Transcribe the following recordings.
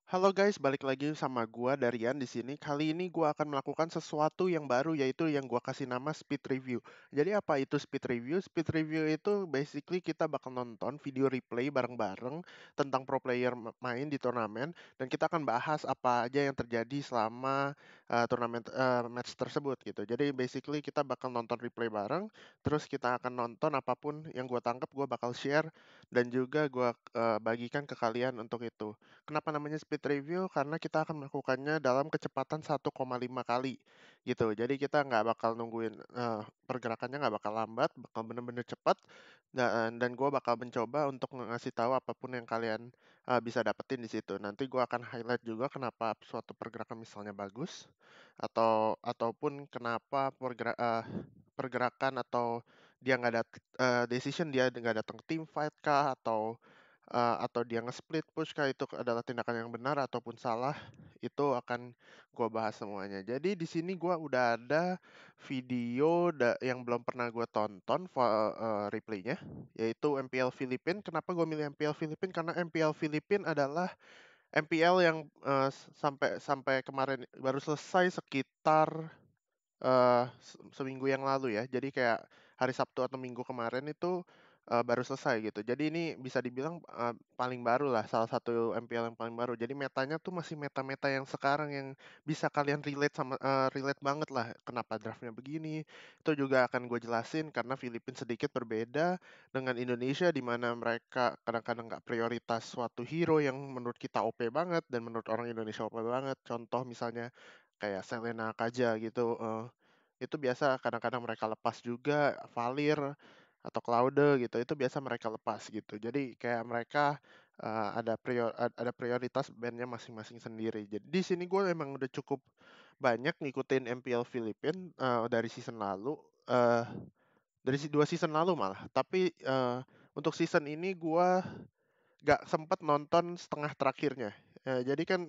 Halo guys, balik lagi sama gua Darian di sini. Kali ini gua akan melakukan sesuatu yang baru yaitu yang gua kasih nama speed review. Jadi apa itu speed review? Speed review itu basically kita bakal nonton video replay bareng-bareng tentang pro player main di turnamen dan kita akan bahas apa aja yang terjadi selama turnamen match tersebut gitu. Jadi basically kita bakal nonton replay bareng, terus kita akan nonton apapun yang gua tangkap gua bakal share dan juga gua bagikan ke kalian untuk itu. Kenapa namanya speed review? Karena kita akan melakukannya dalam kecepatan 1,5 kali gitu. Jadi kita nggak bakal nungguin pergerakannya nggak bakal lambat, bakal bener-bener cepat. Dan gue bakal mencoba untuk ngasih tahu apapun yang kalian bisa dapetin di situ. Nanti gue akan highlight juga kenapa suatu pergerakan misalnya bagus ataupun kenapa pergerakan atau dia nggak dat decision dia nggak datang ke team fight kah atau dia nge-split push kah itu adalah tindakan yang benar ataupun salah, itu akan gua bahas semuanya. Jadi di sini gua udah ada video yang belum pernah gua tonton replaynya, yaitu MPL Filipin. Kenapa gua milih MPL Filipin? Karena MPL Filipin adalah MPL yang sampai sampai kemarin baru selesai sekitar seminggu yang lalu ya. Jadi kayak hari Sabtu atau Minggu kemarin itu, baru selesai gitu. Jadi ini bisa dibilang, paling baru lah, salah satu MPL yang paling baru. Jadi metanya tuh masih meta-meta yang sekarang yang bisa kalian relate banget lah, kenapa draftnya begini. Itu juga akan gue jelasin karena Filipina sedikit berbeda dengan Indonesia di mana mereka kadang-kadang nggak prioritas suatu hero yang menurut kita OP banget dan menurut orang Indonesia OP banget. Contoh misalnya kayak Selena Kaja gitu, itu biasa kadang-kadang mereka lepas juga, Valir atau Claude gitu, itu biasa mereka lepas gitu. Jadi kayak mereka, ada prioritas bandnya masing-masing sendiri. Jadi di sini gue emang udah cukup banyak ngikutin MPL Filipin, dari season lalu, eee, 2 season lalu malah. Tapi, untuk season ini gue gak sempet nonton setengah terakhirnya. Jadi kan,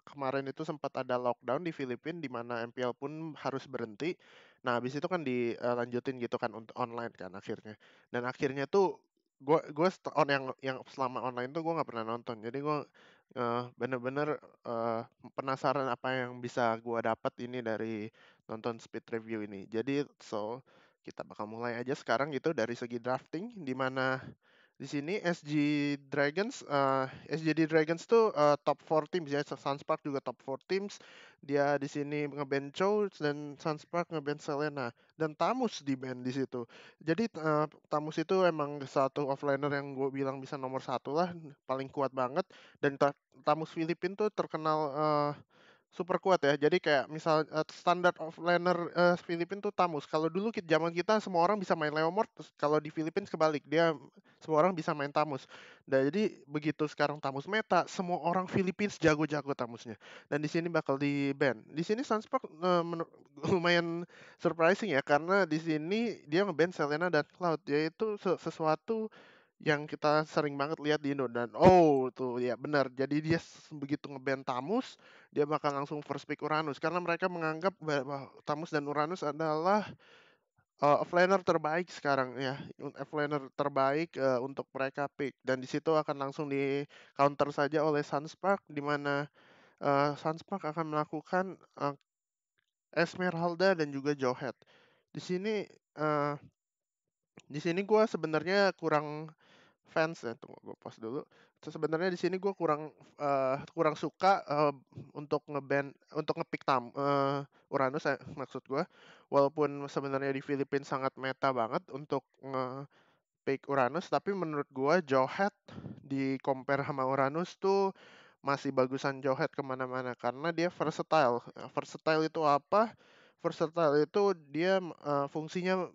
kemarin itu sempat ada lockdown di Filipina di mana MPL pun harus berhenti. Nah, habis itu kan dilanjutin gitu kan untuk online kan akhirnya. Dan akhirnya tuh gue yang selama online tuh gue nggak pernah nonton. Jadi gue, bener-bener, penasaran apa yang bisa gue dapat ini dari nonton speed review ini. Jadi kita bakal mulai aja sekarang gitu dari segi drafting, di mana di sini SGD Dragons tuh top 4 teams ya. Sunspark juga top 4 teams. Dia di sini nge-ban Chow dan Sunspark nge-ban Selena dan Tamus di ban di situ. Jadi Tamus itu emang satu offlaner yang gue bilang bisa nomor satu lah, paling kuat banget. Dan Tamus Filipin tuh terkenal super kuat ya. Jadi kayak misal standar offlaner Filipin tuh Tamus. Kalau dulu zaman kita semua orang bisa main Leomord, terus kalau di Filipin kebalik, dia semua orang bisa main Tamus. Nah, jadi begitu sekarang Tamus meta, semua orang Filipin jago-jago Tamusnya. Dan di sini bakal di-ban. Di sini Sunspark lumayan surprising ya karena di sini dia nge-ban Selena dan Cloud, yaitu sesuatu yang kita sering banget lihat di Indo. Dan oh tuh ya benar, jadi dia begitu nge-ban Tamus, dia bakal langsung first pick Uranus karena mereka menganggap bahwa Tamus dan Uranus adalah offlaner terbaik sekarang ya, offlaner terbaik untuk mereka pick, dan di situ akan langsung di counter saja oleh Sunspark di mana Sunspark akan melakukan Esmeralda dan juga Jowhead. Di sini eh, gue sebenarnya kurang fans ya, tunggu gue pause dulu. Sebenarnya di sini gue kurang suka untuk untuk ngepick Uranus maksud gue. Walaupun sebenarnya di Filipina sangat meta banget untuk nge-pick Uranus, tapi menurut gue Jowhead di compare sama Uranus tuh masih bagusan Jowhead kemana-mana karena dia versatile. Versatile itu apa? Versatile itu dia fungsinya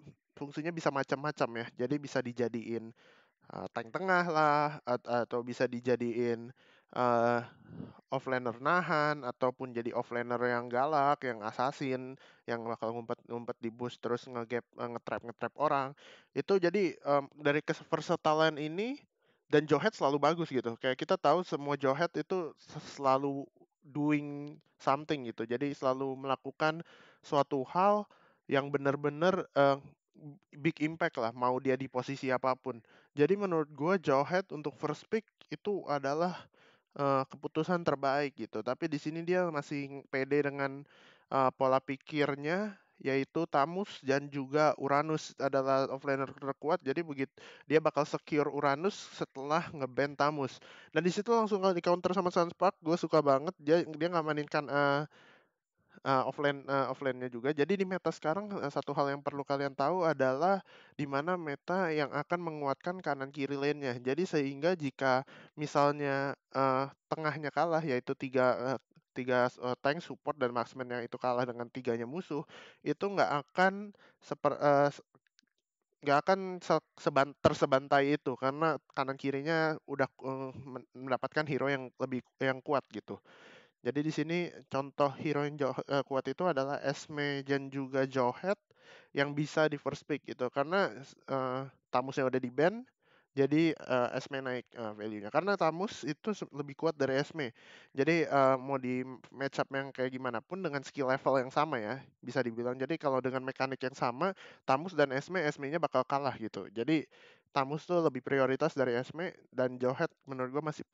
bisa macam-macam ya. Jadi bisa dijadiin tank tengah lah, atau bisa dijadiin uh, offlaner nahan, ataupun jadi offlaner yang galak, yang assassin, yang bakal ngumpet-ngumpet di bush terus nge-trap orang. Itu jadi dari keversatilan ini, dan Jawhead selalu bagus gitu. Kayak kita tahu semua Jawhead itu selalu doing something gitu. Jadi selalu melakukan suatu hal yang benar-benar big impact lah, mau dia di posisi apapun. Jadi menurut gue Jawhead untuk first pick itu adalah keputusan terbaik gitu. Tapi di sini dia masih pede dengan pola pikirnya, yaitu Tamus dan juga Uranus adalah offlaner terkuat. Jadi begitu dia bakal secure Uranus setelah ngeban Tamus. Dan di situ langsung di counter sama Sunspark. Gue suka banget dia nggak mainkan offline-nya juga. Jadi di meta sekarang, satu hal yang perlu kalian tahu adalah di mana meta yang akan menguatkan kanan kiri lane-nya. Jadi sehingga jika misalnya, tengahnya kalah yaitu tank, support, dan marksman yang itu kalah dengan tiganya musuh, itu nggak akan tersebantai itu karena kanan kirinya udah, mendapatkan hero yang kuat gitu. Jadi di sini contoh hero yang kuat itu adalah Esme dan juga Jowhead yang bisa di first pick gitu. Karena Tamusnya udah di-ban, jadi Esme naik value-nya. Karena Tamus itu lebih kuat dari Esme. Jadi mau di match up yang kayak gimana pun dengan skill level yang sama ya, bisa dibilang. Jadi kalau dengan mekanik yang sama, Tamus dan Esme-nya bakal kalah gitu. Jadi Tamus tuh lebih prioritas dari Esme, dan Jowhead menurut gue masih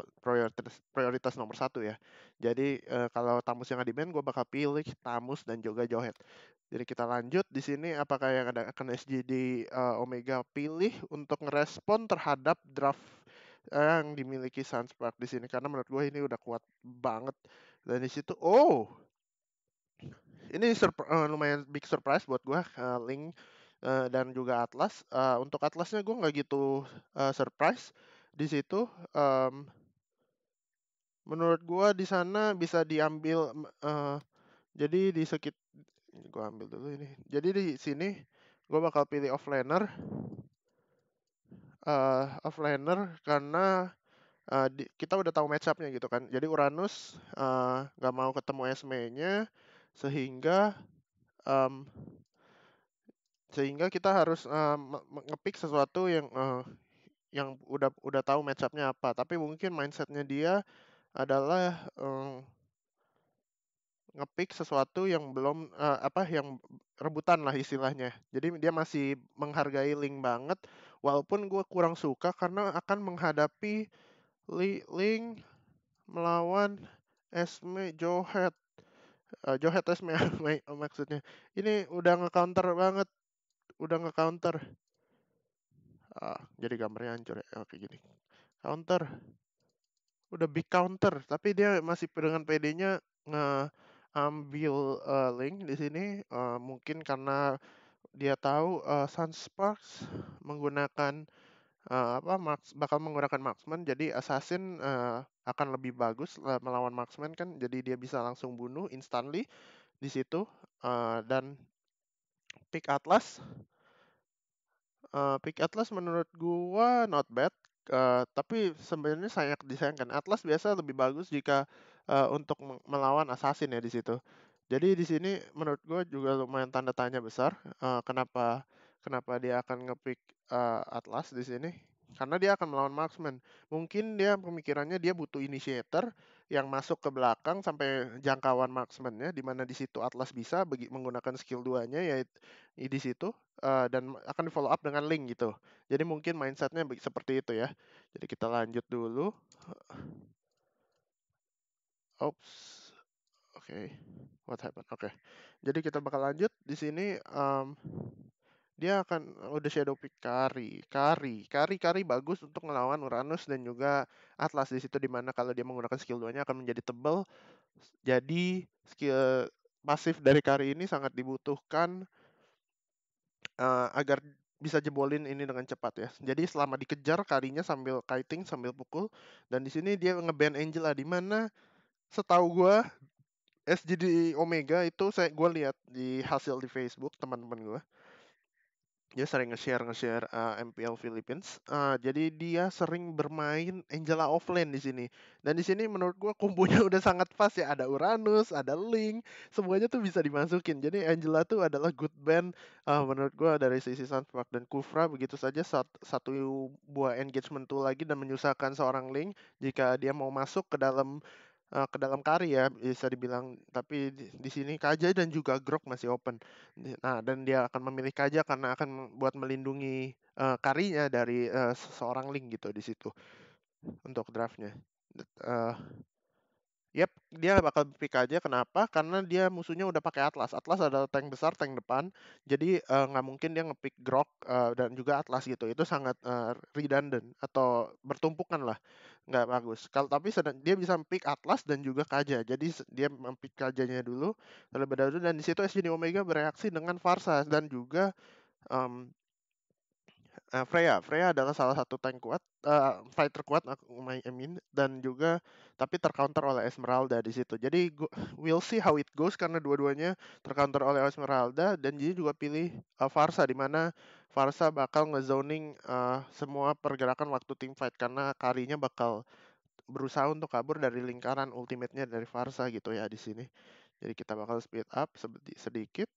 prioritas nomor satu ya. Jadi kalau Tamus yang di-ban, gue bakal pilih Tamus dan juga Jowhead. Jadi kita lanjut di sini, apakah yang akan SGD Omega pilih untuk ngerespon terhadap draft yang dimiliki Sunspark di sini, karena menurut gue ini udah kuat banget. Dan di situ, ini lumayan big surprise buat gue, Link dan juga Atlas. Untuk Atlasnya gue nggak gitu surprise di situ. Menurut gue di sana bisa diambil, jadi di gue ambil dulu ini. Jadi di sini gue bakal pilih offlaner karena kita udah tahu match up-nya gitu kan. Jadi Uranus nggak mau ketemu Esme-nya, sehingga em, sehingga kita harus ngepick sesuatu yang udah tahu match up-nya apa. Tapi mungkin mindset-nya dia adalah ngepick sesuatu yang belum yang rebutan lah istilahnya. Jadi dia masih menghargai Link banget, walaupun gue kurang suka karena akan menghadapi Link melawan Esme Jowhead. Jowhead Esme maksudnya. Ini udah nge-counter banget, udah nge-counter. Jadi gambarnya hancur ya. Oke gini. Counter, udah big counter, tapi dia masih dengan PD-nya ngambil Link di sini. Mungkin karena dia tahu Sunsparks menggunakan bakal menggunakan marksman, jadi assassin akan lebih bagus melawan marksman kan, jadi dia bisa langsung bunuh instantly di situ. Dan pick Atlas, menurut gua not bad, tapi sebenarnya disayangkan Atlas biasa lebih bagus jika untuk melawan assassin ya di situ. Jadi di sini menurut gue juga lumayan tanda tanya besar, kenapa kenapa dia akan ngepick Atlas di sini? Karena dia akan melawan marksman. Mungkin dia pemikirannya dia butuh initiator yang masuk ke belakang sampai jangkauan marksman-nya, di mana di situ Atlas bisa menggunakan skill 2-nya yaitu di situ, dan akan di follow up dengan Link gitu. Jadi mungkin mindsetnya seperti itu ya. Jadi kita lanjut dulu. Oops. Oke, what happened? Oke, jadi kita bakal lanjut di sini. Dia akan udah shadow pick Kari bagus untuk ngelawan Uranus dan juga Atlas di situ, dimana kalau dia menggunakan skill 2-nya akan menjadi tebal. Jadi skill pasif dari Kari ini sangat dibutuhkan agar bisa jebolin ini dengan cepat ya. Jadi selama dikejar, Karinya sambil kiting sambil pukul, dan di sini dia ngeban Angela, di mana setahu gua SGD Omega itu gue lihat di hasil di Facebook teman-teman gue, dia sering nge-share MPL Philippines. Jadi dia sering bermain Angela offlane di sini. Dan di sini menurut gue kombonya udah sangat pas ya. Ada Uranus, ada Link, semuanya tuh bisa dimasukin. Jadi Angela tuh adalah good band menurut gue dari sisi Sunspark. Dan Kufra begitu saja satu buah engagement tool lagi dan menyusahkan seorang Link jika dia mau masuk ke dalam Kari ya bisa dibilang. Tapi di sini Kaja dan juga Grok masih open. Nah, dan dia akan memilih Kaja karena akan buat melindungi Karinya dari seorang Link gitu di situ untuk draftnya. Eh, Yap, dia bakal pick aja. Kenapa? Karena dia musuhnya udah pakai Atlas. Atlas adalah tank besar, tank depan. Jadi nggak mungkin dia ngepick Grok dan juga Atlas gitu. Itu sangat redundant atau bertumpukan lah. Nggak bagus. Kalau tapi dia bisa pick Atlas dan juga Kaja. Jadi dia mempick Kajanya dulu terlebih dahulu dan di situ SJD Omega bereaksi dengan Varsa dan juga em, Freya. Freya adalah salah satu tank kuat, fighter kuat, I mean, dan juga tapi tercounter oleh Esmeralda di situ. Jadi we'll see how it goes karena dua-duanya tercounter oleh Esmeralda dan dia juga pilih Varsa di mana Varsa bakal ngezoning semua pergerakan waktu team fight karena Karinya bakal berusaha untuk kabur dari lingkaran ultimate-nya dari Varsa gitu ya di sini. Jadi kita bakal speed up sedikit.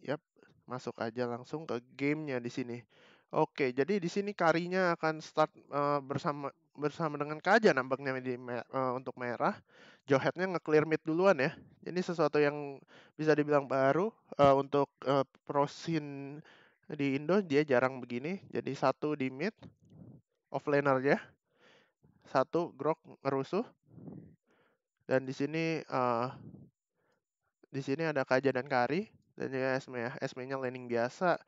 Yap, masuk aja langsung ke gamenya di sini. Oke, jadi di sini Karinya akan start bersama bersama dengan Kaja nampaknya untuk merah. Joheadnya nge-clear mid duluan ya. Ini sesuatu yang bisa dibilang baru untuk pro scene di Indo dia jarang begini. Jadi satu di mid, offlaner ya. Satu Grok ngerusuh dan di sini ada Kaja dan Kari dan juga Esme ya. Esme-nya laning biasa.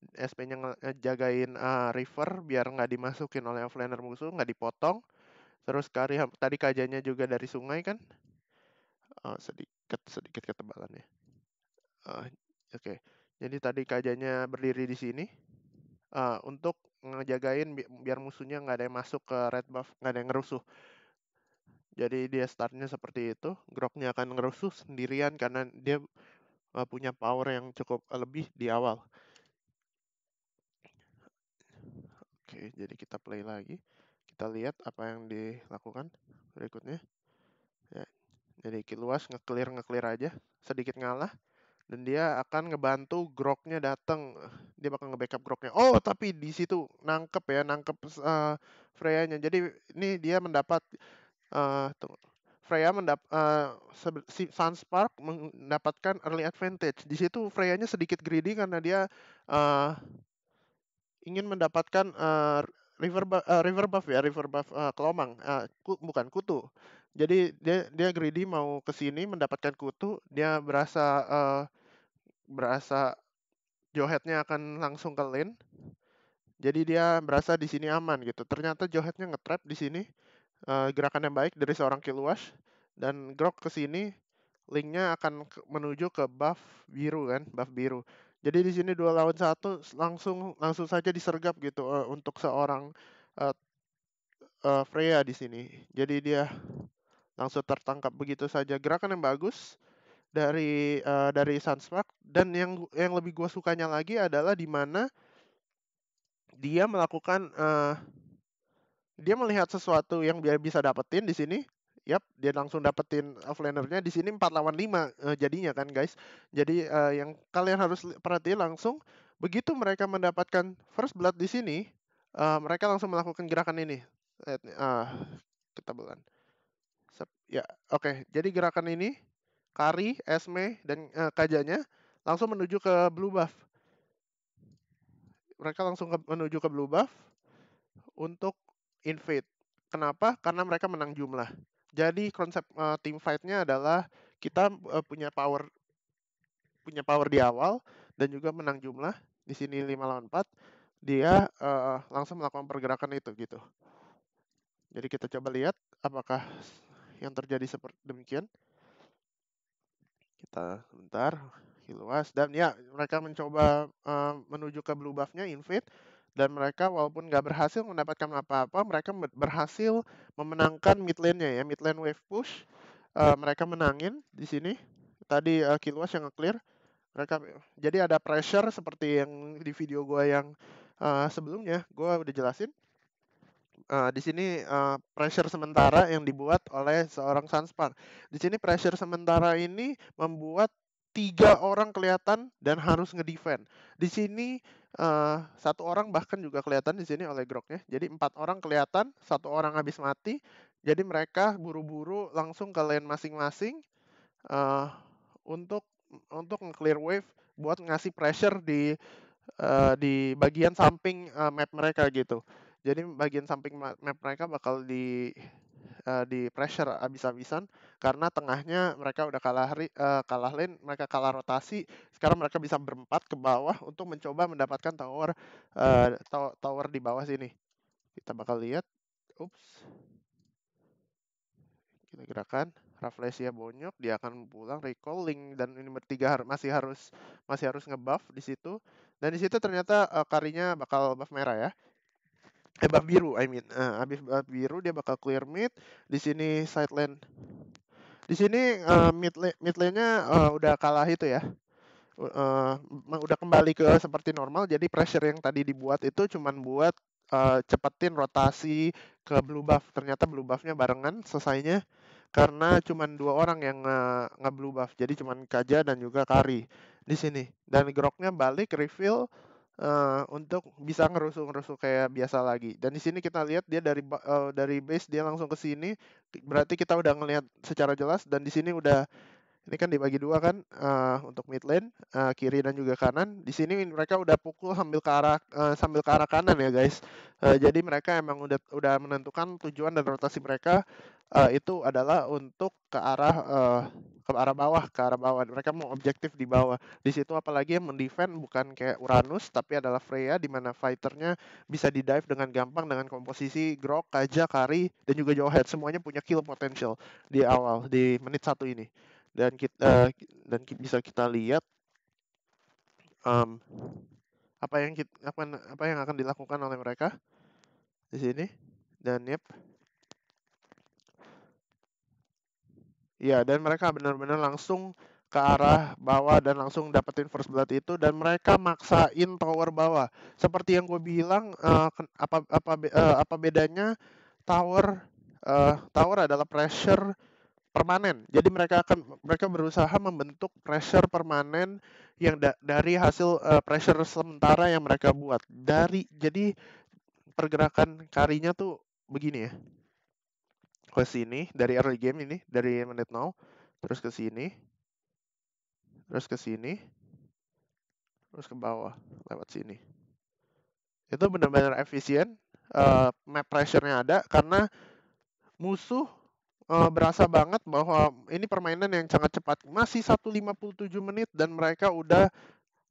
SP-nya ngejagain river biar nggak dimasukin oleh offlaner musuh, nggak dipotong. Terus tadi kajanya juga dari sungai kan, sedikit sedikit ketebalannya. Oke, jadi tadi kajanya berdiri di sini untuk ngejagain biar musuhnya nggak ada yang masuk ke red buff, nggak ada yang ngerusuh. Jadi dia startnya seperti itu, Groknya akan ngerusuh sendirian karena dia punya power yang cukup lebih di awal. Oke, jadi kita play lagi. Kita lihat apa yang dilakukan berikutnya. Ya, jadi Kiluas nge-clear aja, sedikit ngalah. Dan dia akan ngebantu Groknya datang. Dia bakal nge-backup Groknya. Oh, tapi di situ nangkep Freya-nya. Jadi ini dia mendapat Freya si Sunspark mendapatkan early advantage. Di situ Freya-nya sedikit greedy karena dia uh, ingin mendapatkan river buff ya, river buff kelomang, bukan kutu. Jadi dia greedy mau ke sini mendapatkan kutu, dia berasa Johead-nya akan langsung ke lane. Jadi dia berasa di sini aman gitu. Ternyata Johead-nya nge-trap di sini. Gerakan yang baik dari seorang Killwash dan Grok ke sini linknya akan menuju ke buff biru kan, buff biru. Jadi di sini 2 lawan 1 langsung saja disergap gitu untuk seorang uh, Freya di sini. Jadi dia langsung tertangkap begitu saja. Gerakan yang bagus dari Sunspark dan yang lebih gue sukanya lagi adalah di mana dia melakukan dia melihat sesuatu yang dia bisa dapetin di sini. Yap, dia langsung dapetin offlaner-nya di sini 4 lawan 5 jadinya kan guys. Jadi yang kalian harus perhatiin langsung begitu mereka mendapatkan first blood di sini, mereka langsung melakukan gerakan ini. Ketabalan. Ya, oke. Jadi gerakan ini Kari, Esme dan Kajanya langsung menuju ke blue buff. Mereka langsung menuju ke blue buff untuk invade. Kenapa? Karena mereka menang jumlah. Jadi konsep team fight-nya adalah kita punya power di awal dan juga menang jumlah. Di sini 5 lawan 4. Dia langsung melakukan pergerakan itu gitu. Jadi kita coba lihat apakah yang terjadi seperti demikian. Kita bentar, Kiluas dan ya mereka mencoba menuju ke blue buff-nya invade dan mereka walaupun nggak berhasil mendapatkan apa-apa, mereka berhasil memenangkan mid lane-nya ya, mid lane wave push. Mereka menangin di sini. Tadi Kiluas yang nge-clear. Mereka jadi ada pressure seperti yang di video gua yang sebelumnya gua udah jelasin. Di sini pressure sementara yang dibuat oleh seorang Sunspark. Di sini pressure sementara ini membuat 3 orang kelihatan dan harus ngedefend. Di sini 1 orang bahkan juga kelihatan di sini oleh Groknya. Jadi 4 orang kelihatan, 1 orang habis mati. Jadi mereka buru-buru langsung ke lane masing-masing uh, untuk nge-clear wave buat ngasih pressure di bagian samping map mereka gitu. Jadi bagian samping map mereka bakal di pressure abis-abisan karena tengahnya mereka udah kalah lane, mereka kalah rotasi. Sekarang mereka bisa berempat ke bawah untuk mencoba mendapatkan tower di bawah sini. Kita bakal lihat. Ups, kita gerakan. Rafflesia bonyok, dia akan pulang recall Link dan ini bertiga masih harus ngebuff di situ. Dan di situ ternyata Karinya bakal buff merah ya. Buff biru, I mean. Habis buff biru dia bakal clear mid. Di sini side lane. Di sini mid lane-nya udah kalah itu ya. Udah kembali ke seperti normal. Jadi pressure yang tadi dibuat itu cuman buat cepetin rotasi ke blue buff. Ternyata blue buff-nya barengan selesainya karena cuman 2 orang yang nge-blue buff. Jadi cuman Kaja dan juga Kari di sini. Dan Groknya balik refill untuk bisa ngerusuh-ngerusuh kayak biasa lagi. Dan di sini kita lihat dia dari base dia langsung ke sini. Berarti kita udah ngelihat secara jelas dan di sini udah ini kan dibagi dua kan untuk mid lane kiri dan juga kanan. Di sini mereka udah pukul sambil ke arah kanan ya guys. Jadi mereka emang udah menentukan tujuan dan rotasi mereka itu adalah untuk ke arah bawah. Mereka mau objektif di bawah. Di situ apalagi yang mendefend bukan kayak Uranus tapi adalah Freya di mana fighternya bisa di dive dengan gampang dengan komposisi Grok, Kaja, Kari dan juga Jawhead. Semuanya punya kill potential di awal di menit 1 ini. Bisa kita lihat um, apa yang akan dilakukan oleh mereka di sini. Dan ya, dan mereka benar-benar langsung ke arah bawah dan langsung dapetin first blood itu dan mereka maksain tower bawah. Seperti yang gue bilang, apa bedanya tower tower adalah pressure permanen. Jadi mereka berusaha membentuk pressure permanen yang dari hasil pressure sementara yang mereka buat. Jadi pergerakan Karinya tuh begini ya. Ke sini dari early game ini, dari menit 0, terus ke sini, terus ke sini, terus ke bawah lewat sini. Itu benar-benar efisien. Map pressure-nya ada karena musuh berasa banget bahwa ini permainan yang sangat cepat. Masih 1:57 menit dan mereka udah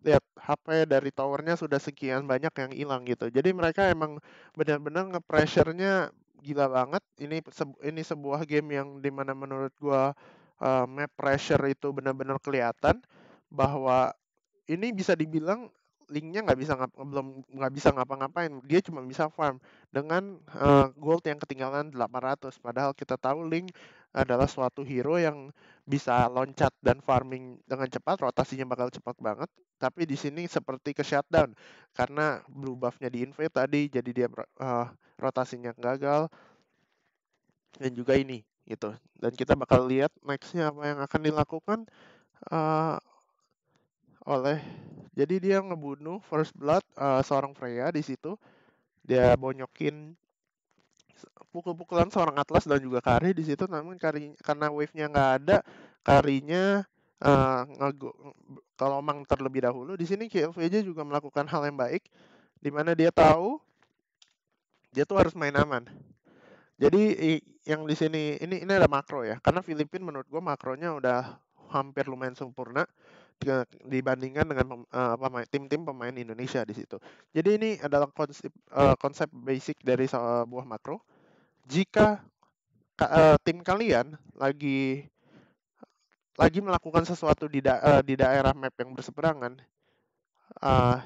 lihat HP dari towernya sudah sekian banyak yang hilang gitu. Jadi mereka emang benar-benar nge-pressure-nya gila banget. Ini sebuah game yang dimana menurut gua map pressure itu benar-benar kelihatan bahwa ini bisa dibilang Linknya belum nggak bisa ngapa-ngapain. Dia cuma bisa farm dengan gold yang ketinggalan 800. Padahal kita tahu Link adalah suatu hero yang bisa loncat dan farming dengan cepat, rotasinya bakal cepat banget. Tapi di sini seperti ke shutdown karena blue buff-nya di invade tadi, jadi dia rotasinya gagal dan juga ini gitu. Dan kita bakal lihat next-nya apa yang akan dilakukan uh, oleh jadi dia ngebunuh first blood seorang Freya di situ. Dia bonyokin pukul-pukulan seorang Atlas dan juga Kari di situ. Namun karena wave-nya nggak ada, Karinya kalau Mang terlebih dahulu. Di sini KLVJ juga melakukan hal yang baik, di mana dia tahu dia tuh harus main aman. Jadi yang di sini ini ada makro ya. Karena Filipina menurut gua makronya udah hampir lumayan sempurna dibandingkan dengan tim-tim pemain Indonesia di situ. Jadi ini adalah konsep basic dari sebuah makro. Jika tim kalian lagi melakukan sesuatu di daerah map yang berseberangan, uh,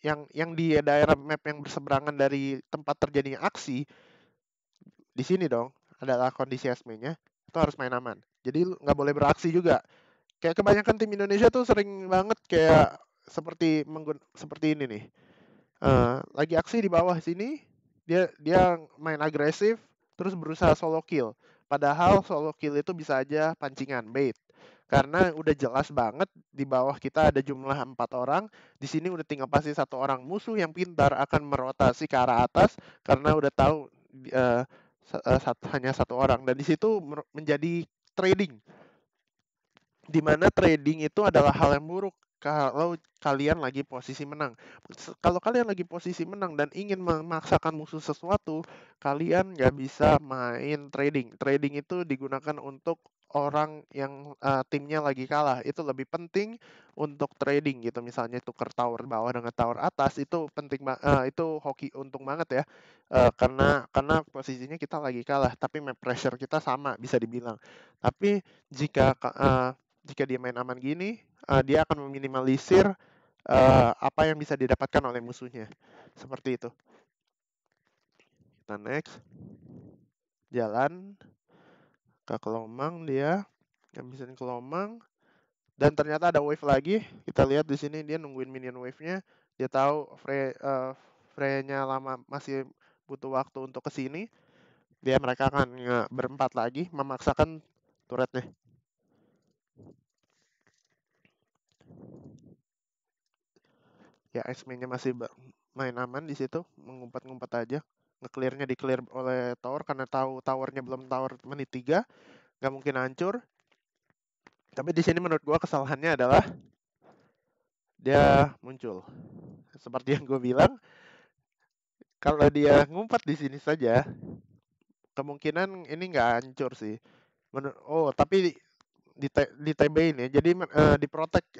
yang di daerah map yang berseberangan dari tempat terjadinya aksi, di sini dong adalah kondisi SME-nya, itu harus main aman. Jadi nggak boleh beraksi juga. Kayak kebanyakan tim Indonesia tuh sering banget kayak seperti ini nih. Lagi aksi di bawah sini, dia main agresif, terus berusaha solo kill. Padahal solo kill itu bisa aja pancingan, bait. Karena udah jelas banget di bawah kita ada jumlah 4 orang, di sini udah tinggal pasti 1 orang. Musuh yang pintar akan merotasi ke arah atas karena udah tahu hanya 1 orang dan di situ menjadi trading. Di mana trading itu adalah hal yang buruk kalau kalian lagi posisi menang. Kalau kalian lagi posisi menang dan ingin memaksakan musuh sesuatu, kalian nggak bisa main trading. Trading itu digunakan untuk orang yang timnya lagi kalah. Itu lebih penting untuk trading gitu. Misalnya tuker tower bawah dengan tower atas itu penting, itu hoki untung banget ya. Karena posisinya kita lagi kalah, tapi map pressure kita sama bisa dibilang. Tapi jika dia main aman gini, dia akan meminimalisir apa yang bisa didapatkan oleh musuhnya. Seperti itu. Kita next. Jalan ke Kelomang dia. Ngabisin Kelomang. Dan ternyata ada wave lagi. Kita lihat di sini dia nungguin minion wave-nya. Dia tahu Frey-nya lama, masih butuh waktu untuk kesini. Mereka akan berempat lagi memaksakan turretnya. Ya, X-Men-nya masih main aman di situ, mengumpat-ngumpat aja. Nge-clear-nya di-clear oleh tower karena tahu towernya belum tower menit 3, nggak mungkin hancur. Tapi di sini menurut gua kesalahannya adalah dia muncul. Seperti yang gue bilang, kalau dia ngumpat di sini saja, kemungkinan ini nggak hancur sih. Tapi di TB-in ya. Jadi di-protect.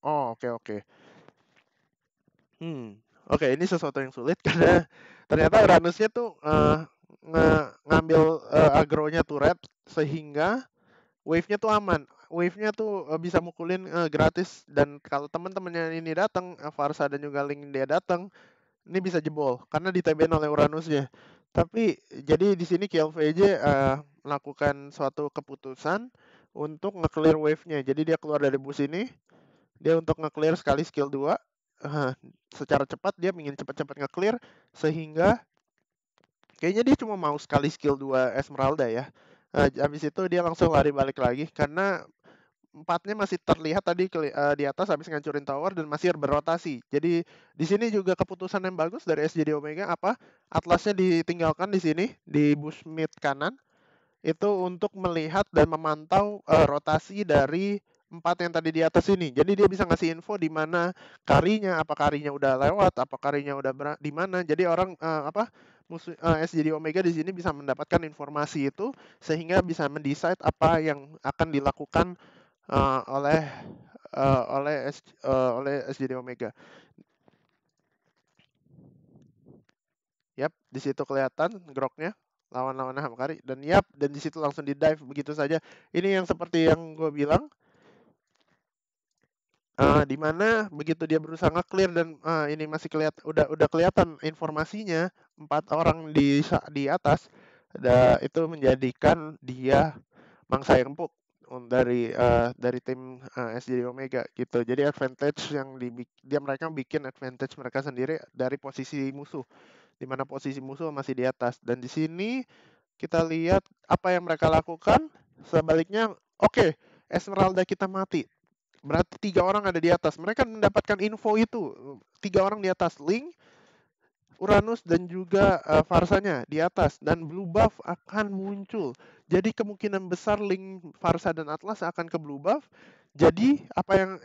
Oh, oke. Oke, ini sesuatu yang sulit karena ternyata Uranusnya tuh ngambil agronya turret sehingga wave-nya tuh aman. Wave-nya tuh bisa mukulin gratis, dan kalau teman-temannya ini datang, Varsa dan juga Link dia datang, ini bisa jebol karena ditebain oleh Uranusnya. Tapi jadi di sini KLVJ melakukan suatu keputusan untuk nge-clear wave-nya. Jadi dia keluar dari bus ini, dia untuk nge-clear sekali skill 2. Secara cepat dia ingin cepat-cepat nge-clear sehingga kayaknya dia cuma mau sekali skill 2 Esmeralda ya. Habis itu dia langsung lari balik lagi karena empatnya masih terlihat tadi di atas habis ngancurin tower dan masih berrotasi. Jadi di sini juga keputusan yang bagus dari SJD Omega apa? Atlasnya ditinggalkan di sini di bush mid kanan itu untuk melihat dan memantau rotasi dari empat yang tadi di atas ini. Jadi dia bisa ngasih info di mana karinya, apa karinya udah lewat, apa karinya udah di mana. Jadi orang musuh SJD Omega di sini bisa mendapatkan informasi itu sehingga bisa mendesain apa yang akan dilakukan oleh SJD Omega. Yap, di situ kelihatan groknya lawan-lawan Hamkari dan di situ langsung di dive begitu saja. Ini yang seperti yang gue bilang, di mana begitu dia berusaha nge-clear dan ini masih udah kelihatan informasinya 4 orang di atas, itu menjadikan dia mangsa yang empuk dari tim SJD Omega gitu. Jadi advantage yang mereka bikin advantage mereka sendiri dari posisi musuh, di mana posisi musuh masih di atas. Dan di sini kita lihat apa yang mereka lakukan. Sebaliknya, oke, Esmeralda kita mati. Berarti 3 orang ada di atas. Mereka mendapatkan info itu. 3 orang di atas. Link, Uranus, dan juga Varsanya di atas. Dan blue buff akan muncul. Jadi kemungkinan besar Link, Varsa, dan Atlas akan ke blue buff. Jadi apa yang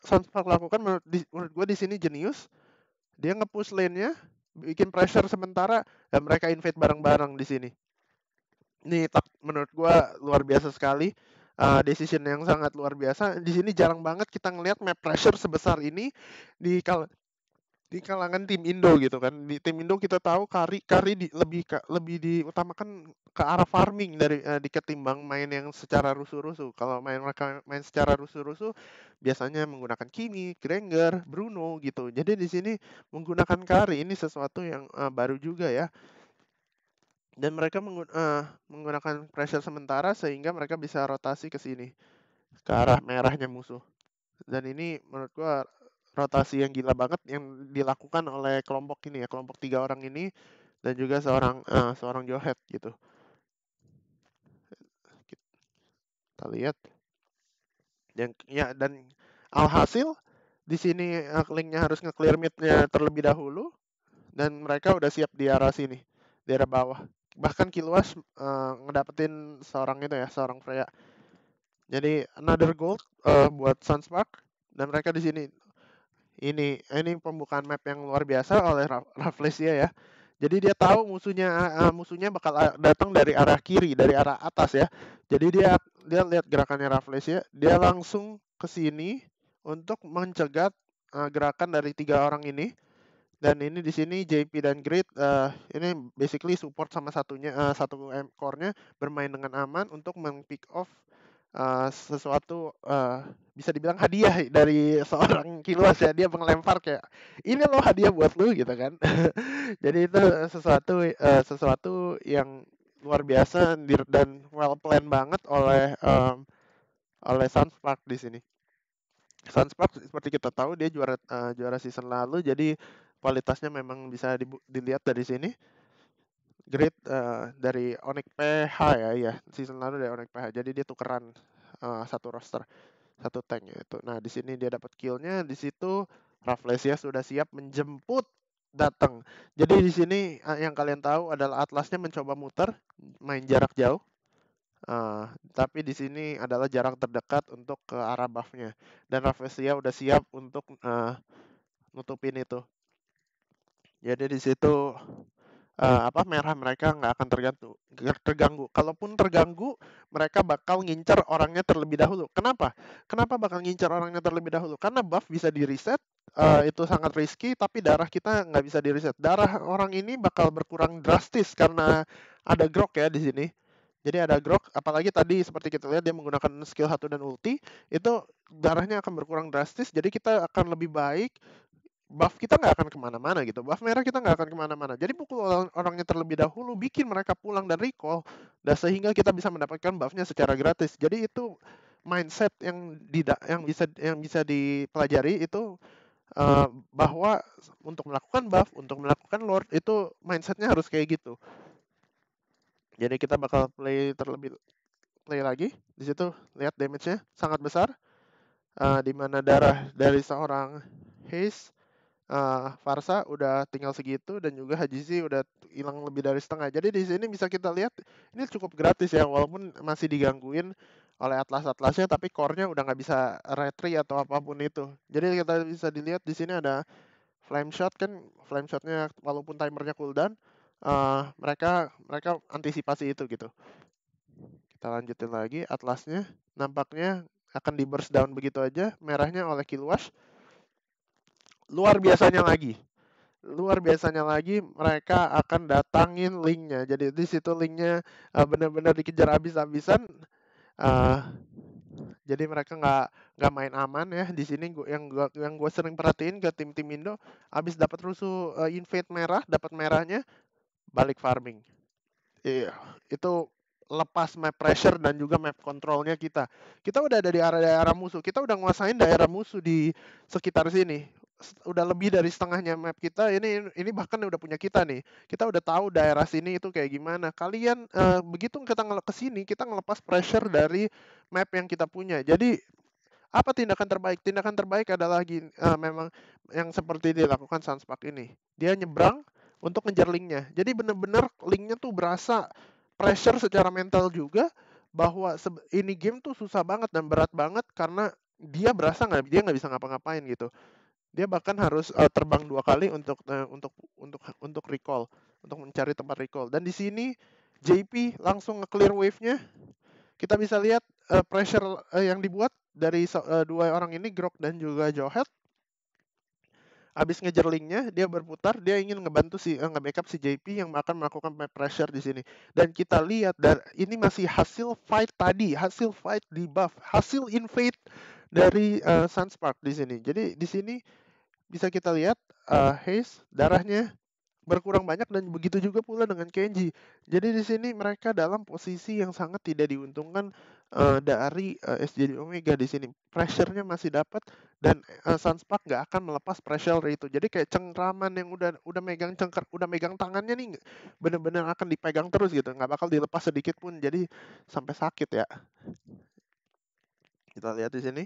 Sunspark lakukan menurut gue di sini jenius. Dia nge-push lane-nya, bikin pressure sementara, dan mereka invade bareng-bareng di sini. Ini menurut gue luar biasa sekali. Decision yang sangat luar biasa. Di sini jarang banget kita ngelihat map pressure sebesar ini di kalangan tim Indo gitu kan. Di tim Indo kita tahu Kari lebih diutamakan ke arah farming dari ketimbang main yang secara rusuh-rusuh. Kalau mereka main secara rusuh-rusuh biasanya menggunakan Kimi, Granger, Bruno gitu. Jadi di sini menggunakan Kari ini sesuatu yang baru juga ya. Dan mereka menggunakan pressure sementara sehingga mereka bisa rotasi ke sini, ke arah merahnya musuh. Dan ini menurut gua rotasi yang gila banget yang dilakukan oleh kelompok ini ya, kelompok 3 orang ini dan juga seorang Johet gitu. Kita lihat. Dan alhasil di sini Linknya harus nge-clear mid-nya terlebih dahulu dan mereka udah siap di arah sini, di arah bawah. Bahkan Kilwas ngedapetin seorang Freya. Jadi another gold buat Sunspark. Dan mereka di sini ini pembukaan map yang luar biasa oleh Rafflesia ya. Jadi dia tahu musuhnya bakal datang dari arah kiri, dari arah atas ya. Jadi dia lihat gerakannya Rafflesia, dia langsung ke sini untuk mencegat gerakan dari 3 orang ini. Dan ini di sini JP dan Grid ini basically support sama satu core-nya bermain dengan aman untuk meng-pick off sesuatu bisa dibilang hadiah dari seorang Kiluas ya. Dia mengelempar kayak ini loh hadiah buat lu gitu kan. Jadi itu sesuatu yang luar biasa dan well planned banget oleh Sunspark di sini. Sunspark seperti kita tahu dia juara season lalu, jadi kualitasnya memang bisa dilihat dari sini. Grade dari Onyx PH ya season lalu dari Onyx PH. Jadi dia tukeran satu roster, satu tank itu. Nah di sini dia dapat killnya, di situ Rafflesia sudah siap menjemput datang. Jadi di sini yang kalian tahu adalah Atlasnya mencoba muter, main jarak jauh. Tapi di sini adalah jarak terdekat untuk ke arah buff-nya. Dan Rafflesia udah siap untuk nutupin itu. Jadi di situ merah mereka nggak akan terganggu. Kalaupun terganggu, mereka bakal ngincar orangnya terlebih dahulu. Kenapa? Kenapa bakal ngincar orangnya terlebih dahulu? Karena buff bisa di reset, itu sangat risky, tapi darah kita nggak bisa di reset. Darah orang ini bakal berkurang drastis karena ada grok ya di sini. Jadi ada grok, apalagi tadi seperti kita lihat dia menggunakan skill 1 dan ulti, itu darahnya akan berkurang drastis, jadi kita akan lebih baik buff kita nggak akan kemana-mana gitu. Buff merah kita nggak akan kemana-mana. Jadi pukul orangnya terlebih dahulu, bikin mereka pulang dan recall, dan sehingga kita bisa mendapatkan buffnya secara gratis. Jadi itu mindset yang bisa dipelajari itu bahwa untuk melakukan buff, untuk melakukan lord itu mindsetnya harus kayak gitu. Jadi kita bakal play lagi. Di situ lihat damage-nya sangat besar. Di mana darah dari seorang Haze Farsa udah tinggal segitu dan juga Hajizi udah hilang lebih dari setengah. Jadi di sini bisa kita lihat ini cukup gratis ya, walaupun masih digangguin oleh atlas-atlasnya, tapi core-nya udah nggak bisa retry atau apapun itu. Jadi kita bisa dilihat di sini ada flame shot kan, flame shotnya walaupun timernya cooldown, mereka antisipasi itu gitu. Kita lanjutin lagi atlasnya, nampaknya akan di burst down begitu aja merahnya oleh Killwash. Luar biasanya lagi mereka akan datangin linknya. Jadi di situ linknya benar-benar dikejar habis-habisan. Jadi mereka nggak main aman ya di sini. Yang gue sering perhatiin ke tim-tim Indo, habis dapat rusuh invade merah, dapat merahnya, balik farming. Iya, itu lepas map pressure dan juga map kontrolnya kita. Kita udah ada di daerah musuh. Kita udah nguasain daerah musuh di sekitar sini. Udah lebih dari setengahnya map kita. Ini bahkan udah punya kita nih. Kita udah tahu daerah sini itu kayak gimana. Kalian begitu kita ke sini, kita ngelepas pressure dari map yang kita punya. Jadi apa tindakan terbaik? Tindakan terbaik adalah memang yang seperti dilakukan Sunspark ini. Dia nyebrang untuk ngejar linknya. Jadi bener-bener linknya tuh berasa pressure secara mental juga bahwa ini game tuh susah banget dan berat banget karena dia nggak bisa ngapa-ngapain gitu. Dia bahkan harus terbang 2 kali untuk recall, untuk mencari tempat recall. Dan di sini JP langsung nge-clear wave-nya. Kita bisa lihat pressure yang dibuat dari 2 orang ini, Grok dan juga Johet. Abis ngejar linknya, dia berputar, dia ingin ngebantu nge-backup si JP yang akan melakukan pressure di sini. Dan kita lihat, ini masih hasil fight tadi, hasil fight di buff, hasil invade dari Sunspark di sini. Jadi di sini bisa kita lihat Haze darahnya berkurang banyak dan begitu juga pula dengan Kenji. Jadi di sini mereka dalam posisi yang sangat tidak diuntungkan dari SJD Omega di sini. Pressure-nya masih dapat dan Sunspark nggak akan melepas pressure itu. Jadi kayak cengkraman yang udah megang tangannya nih bener-bener akan dipegang terus gitu, nggak bakal dilepas sedikit pun. Jadi sampai sakit ya. Kita lihat di sini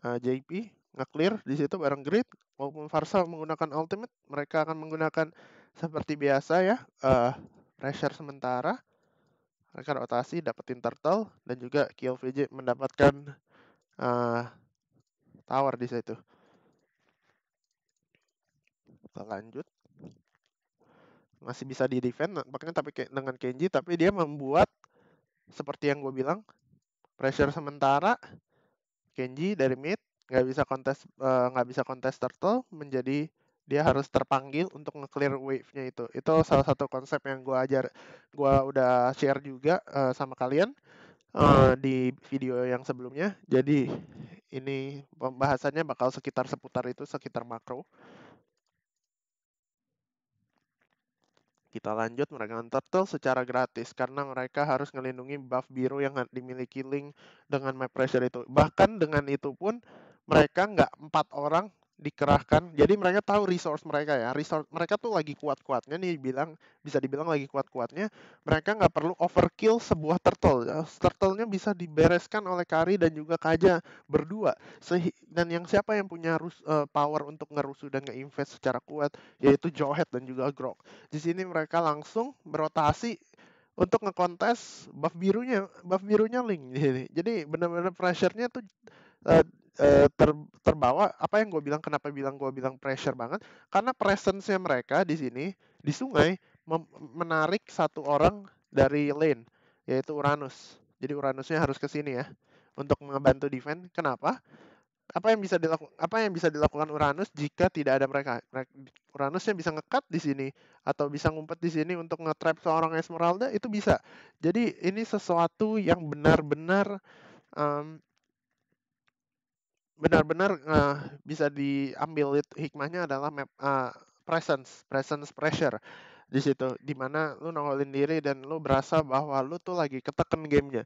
JP nge-clear di situ bareng Grid. Walaupun Farsa menggunakan ultimate, mereka akan menggunakan seperti biasa ya, pressure sementara. Mereka rotasi, dapetin turtle, dan juga Kill VJ mendapatkan tower di situ. Kita lanjut. Masih bisa di defend, makanya tapi dengan Kenji, tapi dia membuat seperti yang gue bilang, pressure sementara. Kenji dari mid nggak bisa kontes turtle, menjadi dia harus terpanggil untuk nge-clear wave-nya itu. Itu salah satu konsep yang gue udah share juga sama kalian di video yang sebelumnya. Jadi ini pembahasannya bakal seputar itu, sekitar makro. Kita lanjut, mereka turtle secara gratis karena mereka harus ngelindungi buff biru yang dimiliki Link dengan map pressure itu. Bahkan dengan itu pun mereka nggak 4 orang dikerahkan. Jadi mereka tahu resource mereka ya. Resource mereka tuh lagi kuat-kuatnya nih, bisa dibilang lagi kuat-kuatnya. Mereka nggak perlu overkill sebuah turtle. Turtle-nya bisa dibereskan oleh Kari dan juga Kaja berdua. Dan siapa yang punya power untuk ngerusuh dan nge-invest secara kuat, yaitu Jawhead dan juga Grok. Di sini mereka langsung berotasi untuk ngekontes buff birunya Link. Jadi benar-benar pressure-nya tuh eh, terbawa. Apa yang gue bilang, kenapa gue bilang pressure banget, karena presence-nya mereka di sini di sungai menarik satu orang dari lane, yaitu Uranus. Jadi Uranusnya harus ke sini ya untuk membantu defense. Kenapa? Apa yang bisa dilakukan Uranus jika tidak ada mereka? Uranusnya bisa nge-cut di sini atau bisa ngumpet di sini untuk nge-trap seorang Esmeralda, itu bisa. Jadi ini sesuatu yang benar-benar bisa diambil. Hikmahnya adalah presence pressure di situ, dimana lu nongolin diri dan lu berasa bahwa lu tuh lagi keteken gamenya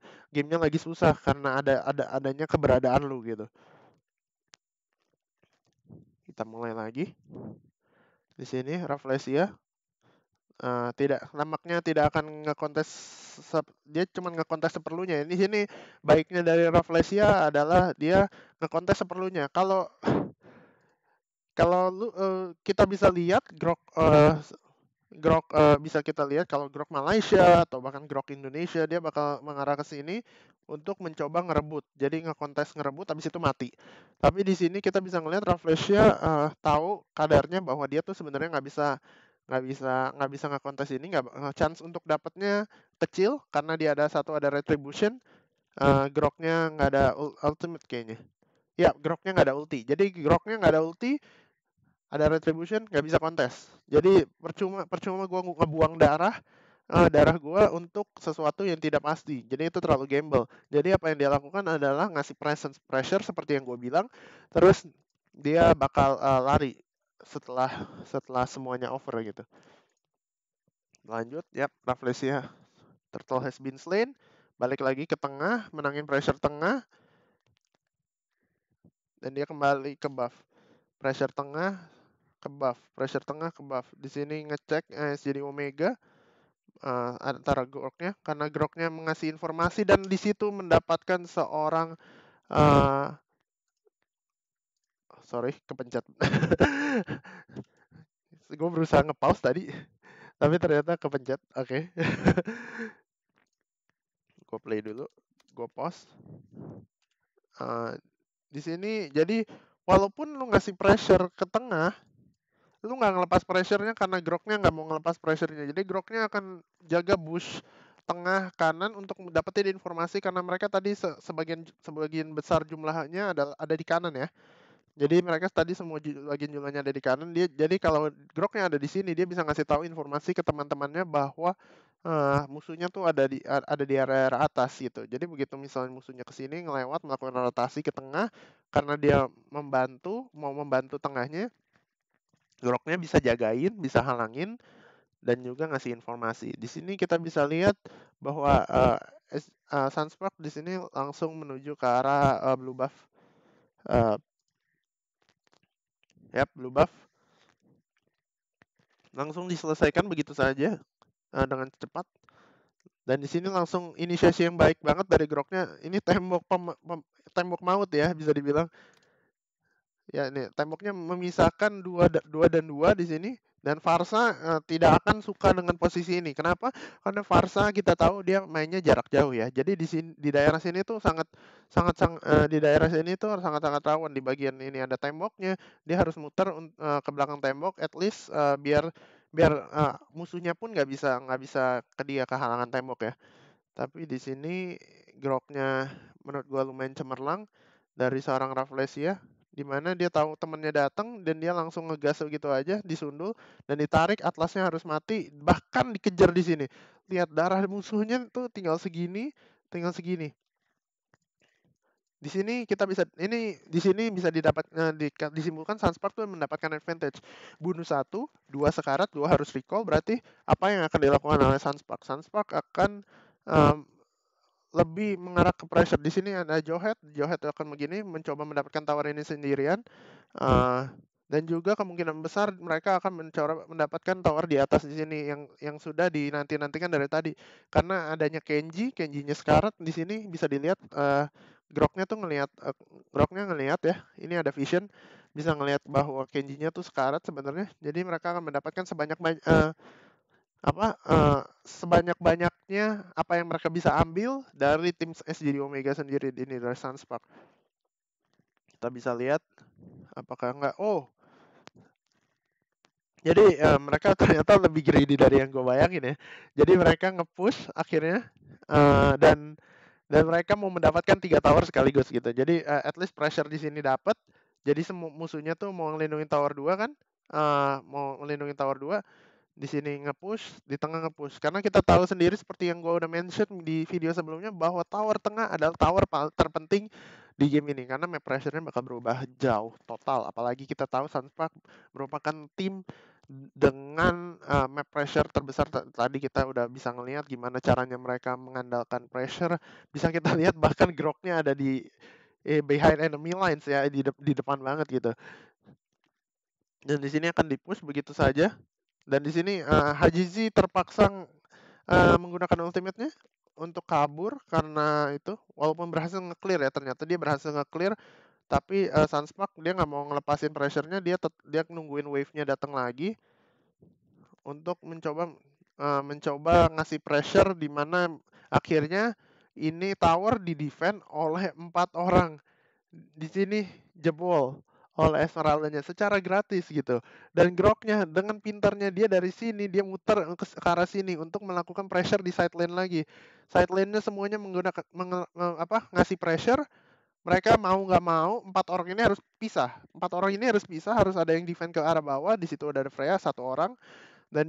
lagi susah karena adanya keberadaan lu gitu. Kita mulai lagi di sini. Rafflesia nampaknya tidak akan ngekontes, dia cuma ngekontes seperlunya. Di sini baiknya dari Rafflesia adalah dia ngekontes seperlunya. Kalau kita bisa lihat Grok bisa kita lihat kalau Grok Malaysia atau bahkan Grok Indonesia, dia bakal mengarah ke sini untuk mencoba ngerebut. Jadi ngekontes ngerebut, habis itu mati. Tapi di sini kita bisa ngelihat Rafflesia tahu kadarnya bahwa dia tuh sebenarnya nggak bisa ngekontes ini, nggak chance untuk dapatnya kecil karena dia ada retribution. Groknya nggak ada ultimate kayaknya. Ya, Groknya nggak ada ulti. Jadi Groknya nggak ada ulti, ada retribution, nggak bisa kontes. Jadi percuma gue ngebuang darah gue untuk sesuatu yang tidak pasti. Jadi itu terlalu gamble. Jadi apa yang dia lakukan adalah ngasih presence pressure seperti yang gue bilang, terus dia bakal lari setelah semuanya over gitu. Lanjut, Rafflesia Turtle has been slain. Balik lagi ke tengah, menangin pressure tengah, dan dia kembali ke buff. Pressure tengah ke buff, pressure tengah ke buff. Di sini ngecek jadi Omega antara Groknya, karena Groknya mengasih informasi dan di situ mendapatkan seorang sorry, kepencet. Gue berusaha nge-pause tadi, tapi ternyata kepencet. Oke. Gue play dulu, gue pause. Di sini jadi walaupun lu ngasih pressure ke tengah, lu nggak ngelepas pressure-nya karena Groknya nggak mau ngelepas pressure-nya. Jadi Groknya akan jaga bush tengah kanan untuk dapetin informasi, karena mereka tadi sebagian besar jumlahnya ada di kanan ya. Jadi mereka tadi semua bagian jumlahnya ada di kanan. Jadi kalau Groknya ada di sini, dia bisa ngasih tahu informasi ke teman-temannya bahwa musuhnya tuh ada di area atas gitu. Jadi begitu misalnya musuhnya ke sini ngelewat melakukan rotasi ke tengah, karena dia mau membantu tengahnya, Groknya bisa jagain, bisa halangin, dan juga ngasih informasi. Di sini kita bisa lihat bahwa Sunspark di sini langsung menuju ke arah blue buff. Blue buff. Langsung diselesaikan begitu saja dengan cepat. Dan di sini langsung inisiasi yang baik banget dari Groknya. Ini tembok maut ya, bisa dibilang. Ya, ini temboknya memisahkan dua dan dua di sini. Dan Varsa tidak akan suka dengan posisi ini. Kenapa? Karena Varsa kita tahu dia mainnya jarak jauh ya. Jadi di sini di daerah sini tuh di daerah sini tuh sangat-sangat rawan. Di bagian ini ada temboknya, dia harus muter ke belakang tembok at least biar biar musuhnya pun nggak bisa ke dia kehalangan tembok ya. Tapi di sini groknya menurut gua lumayan cemerlang dari seorang Rafflesia, di mana dia tahu temennya datang dan dia langsung ngegas gitu aja, disundul dan ditarik, Atlasnya harus mati, bahkan dikejar di sini. Lihat darah musuhnya tuh tinggal segini. Di sini kita bisa di sini bisa disimpulkan Sunspark tuh mendapatkan advantage. Bunuh satu, dua sekarat, dua harus recall, berarti apa yang akan dilakukan oleh Sunspark? Sunspark akan em, lebih mengarah ke pressure. Di sini ada Johet akan begini mencoba mendapatkan tower ini sendirian. Uh, dan juga kemungkinan besar mereka akan mencoba mendapatkan tower di atas di sini yang sudah dinanti-nantikan dari tadi. Karena adanya Kenjinya sekarat di sini bisa dilihat Groknya ngelihat ya. Ini ada vision bisa ngelihat bahwa Kenjinya tuh sekarat sebenarnya. Jadi mereka akan mendapatkan sebanyak-banyaknya apa yang mereka bisa ambil dari tim SGD Omega sendiri ini dari Sunspark. Kita bisa lihat apakah enggak. Oh, jadi mereka ternyata lebih greedy dari yang gue bayangin ya. Jadi mereka nge-push akhirnya dan mereka mau mendapatkan 3 tower sekaligus gitu. Jadi at least pressure di sini dapat. Jadi musuhnya tuh mau ngelindungin tower 2 kan? Mau ngelindungin tower 2 di sini nge-push, di tengah nge-push. Karena kita tahu sendiri seperti yang gue udah mention di video sebelumnya bahwa tower tengah adalah tower terpenting di game ini karena map pressure-nya bakal berubah jauh total. Apalagi kita tahu Sunspark merupakan tim dengan map pressure terbesar. Tadi kita udah bisa ngelihat gimana caranya mereka mengandalkan pressure. Bisa kita lihat bahkan groknya ada di behind enemy lines ya di depan banget gitu. Dan di sini akan di-push begitu saja. Dan di sini Hajizi terpaksa menggunakan ultimate-nya untuk kabur karena itu walaupun berhasil nge-clear ya ternyata dia berhasil nge-clear tapi Sunspark dia nggak mau ngelepasin pressure-nya dia nungguin wave-nya datang lagi untuk mencoba ngasih pressure di mana akhirnya ini tower di defend oleh 4 orang di sini jebol oleh Esmeralda-nya secara gratis gitu. Dan Groknya dengan pintarnya dia dari sini dia muter ke arah sini untuk melakukan pressure di side lane lagi. Side lane-nya semuanya menggunakan ngasih pressure. Mereka mau nggak mau 4 orang ini harus pisah. 4 orang ini harus pisah, harus ada yang defend ke arah bawah. Di situ ada Freya 1 orang dan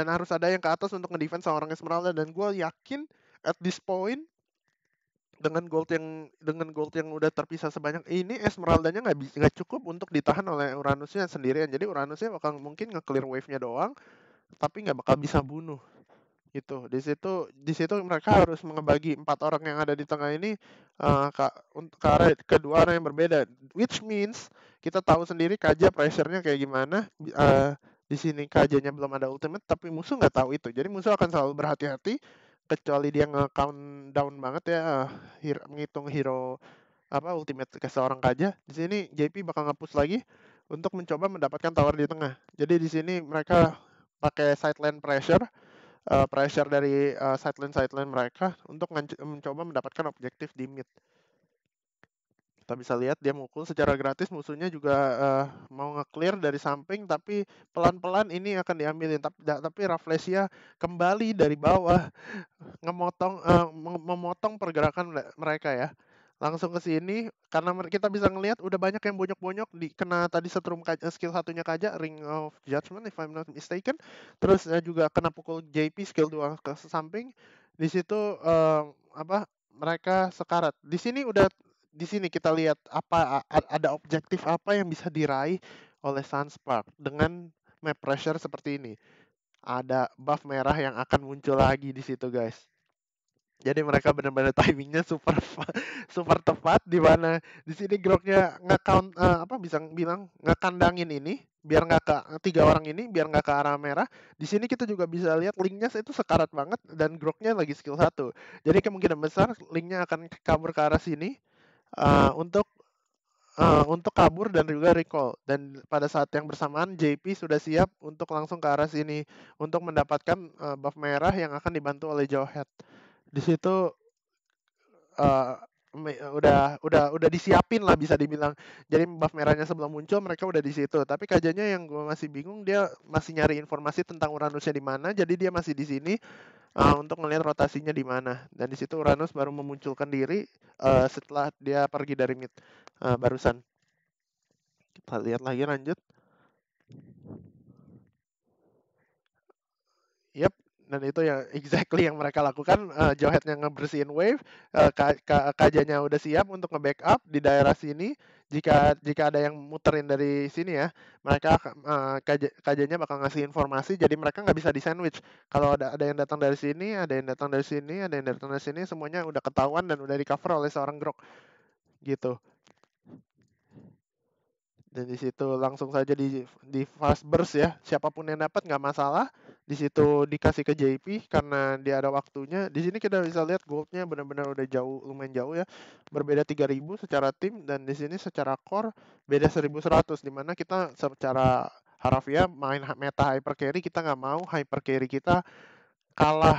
harus ada yang ke atas untuk ngedefend seorang Esmeralda dan gue yakin at this point dengan gold yang udah terpisah sebanyak ini Esmeraldanya nggak cukup untuk ditahan oleh Uranusnya sendirian. Jadi Uranusnya bakal mungkin nge-clear wave-nya doang tapi nggak bakal bisa bunuh gitu. Di situ mereka harus mengebagi 4 orang yang ada di tengah ini ke arah kedua arah yang berbeda, which means kita tahu sendiri Kaja pressure-nya kayak gimana. Di sini Kajanya belum ada ultimate tapi musuh nggak tahu itu, jadi musuh akan selalu berhati-hati kecuali dia nge-countdown banget ya menghitung hero ultimate ke seorang Kaja. Di sini JP bakal nge-push lagi untuk mencoba mendapatkan tower di tengah. Jadi di sini mereka pakai sideline pressure dari sideline mereka untuk mencoba mendapatkan objektif di mid. Kita bisa lihat dia mukul secara gratis, musuhnya juga mau nge-clear dari samping tapi pelan-pelan ini akan diambilin. Tapi Rafflesia kembali dari bawah memotong pergerakan mereka ya. Langsung ke sini karena kita bisa ngelihat udah banyak yang bonyok-bonyok kena tadi setrum skill satunya Kaja Ring of Judgment if I'm not mistaken. Terus juga kena pukul JP skill 2 ke samping. Di situ mereka sekarat. Di sini kita lihat ada objektif apa yang bisa diraih oleh Sunspark dengan map pressure seperti ini. Ada buff merah yang akan muncul lagi di situ guys. Jadi mereka benar-benar timingnya super super tepat di mana di sini Groknya nge-count bisa bilang ngekandangin ini biar nggak ke 3 orang ini biar nggak ke arah merah. Di sini kita juga bisa lihat linknya itu sekarat banget dan Groknya lagi skill 1. Jadi kemungkinan besar linknya akan kabur ke arah sini untuk untuk kabur dan juga recall. Dan pada saat yang bersamaan JP sudah siap untuk langsung ke arah sini untuk mendapatkan buff merah yang akan dibantu oleh Jawhead. Di situ eh, udah disiapin lah bisa dibilang. Jadi buff merahnya sebelum muncul mereka udah di situ. Tapi kajanya yang gue masih bingung, dia masih nyari informasi tentang Uranusnya di mana. Jadi dia masih di sini untuk ngelihat rotasinya di mana. Dan di situ Uranus baru memunculkan diri setelah dia pergi dari mid barusan. Kita lihat lagi lanjut. Yep, dan itu yang exactly yang mereka lakukan. Jawheadnya ngebersihin wave, Kajanya udah siap untuk nge-backup di daerah sini. Jika ada yang muterin dari sini ya, mereka Kajanya bakal ngasih informasi. Jadi mereka nggak bisa di sandwich. Kalau ada yang datang dari sini, ada yang datang dari sini, ada yang datang dari sini, semuanya udah ketahuan dan udah di cover oleh seorang Grok gitu. Dan di situ langsung saja di fast burst ya, siapapun yang dapat nggak masalah. Di situ dikasih ke JP karena dia ada waktunya. Di sini kita bisa lihat goldnya benar-benar udah jauh, lumayan jauh ya, berbeda 3.000 secara tim, dan di sini secara core beda 1.100, dimana kita secara harafiah main meta hyper carry, kita nggak mau hyper carry kita kalah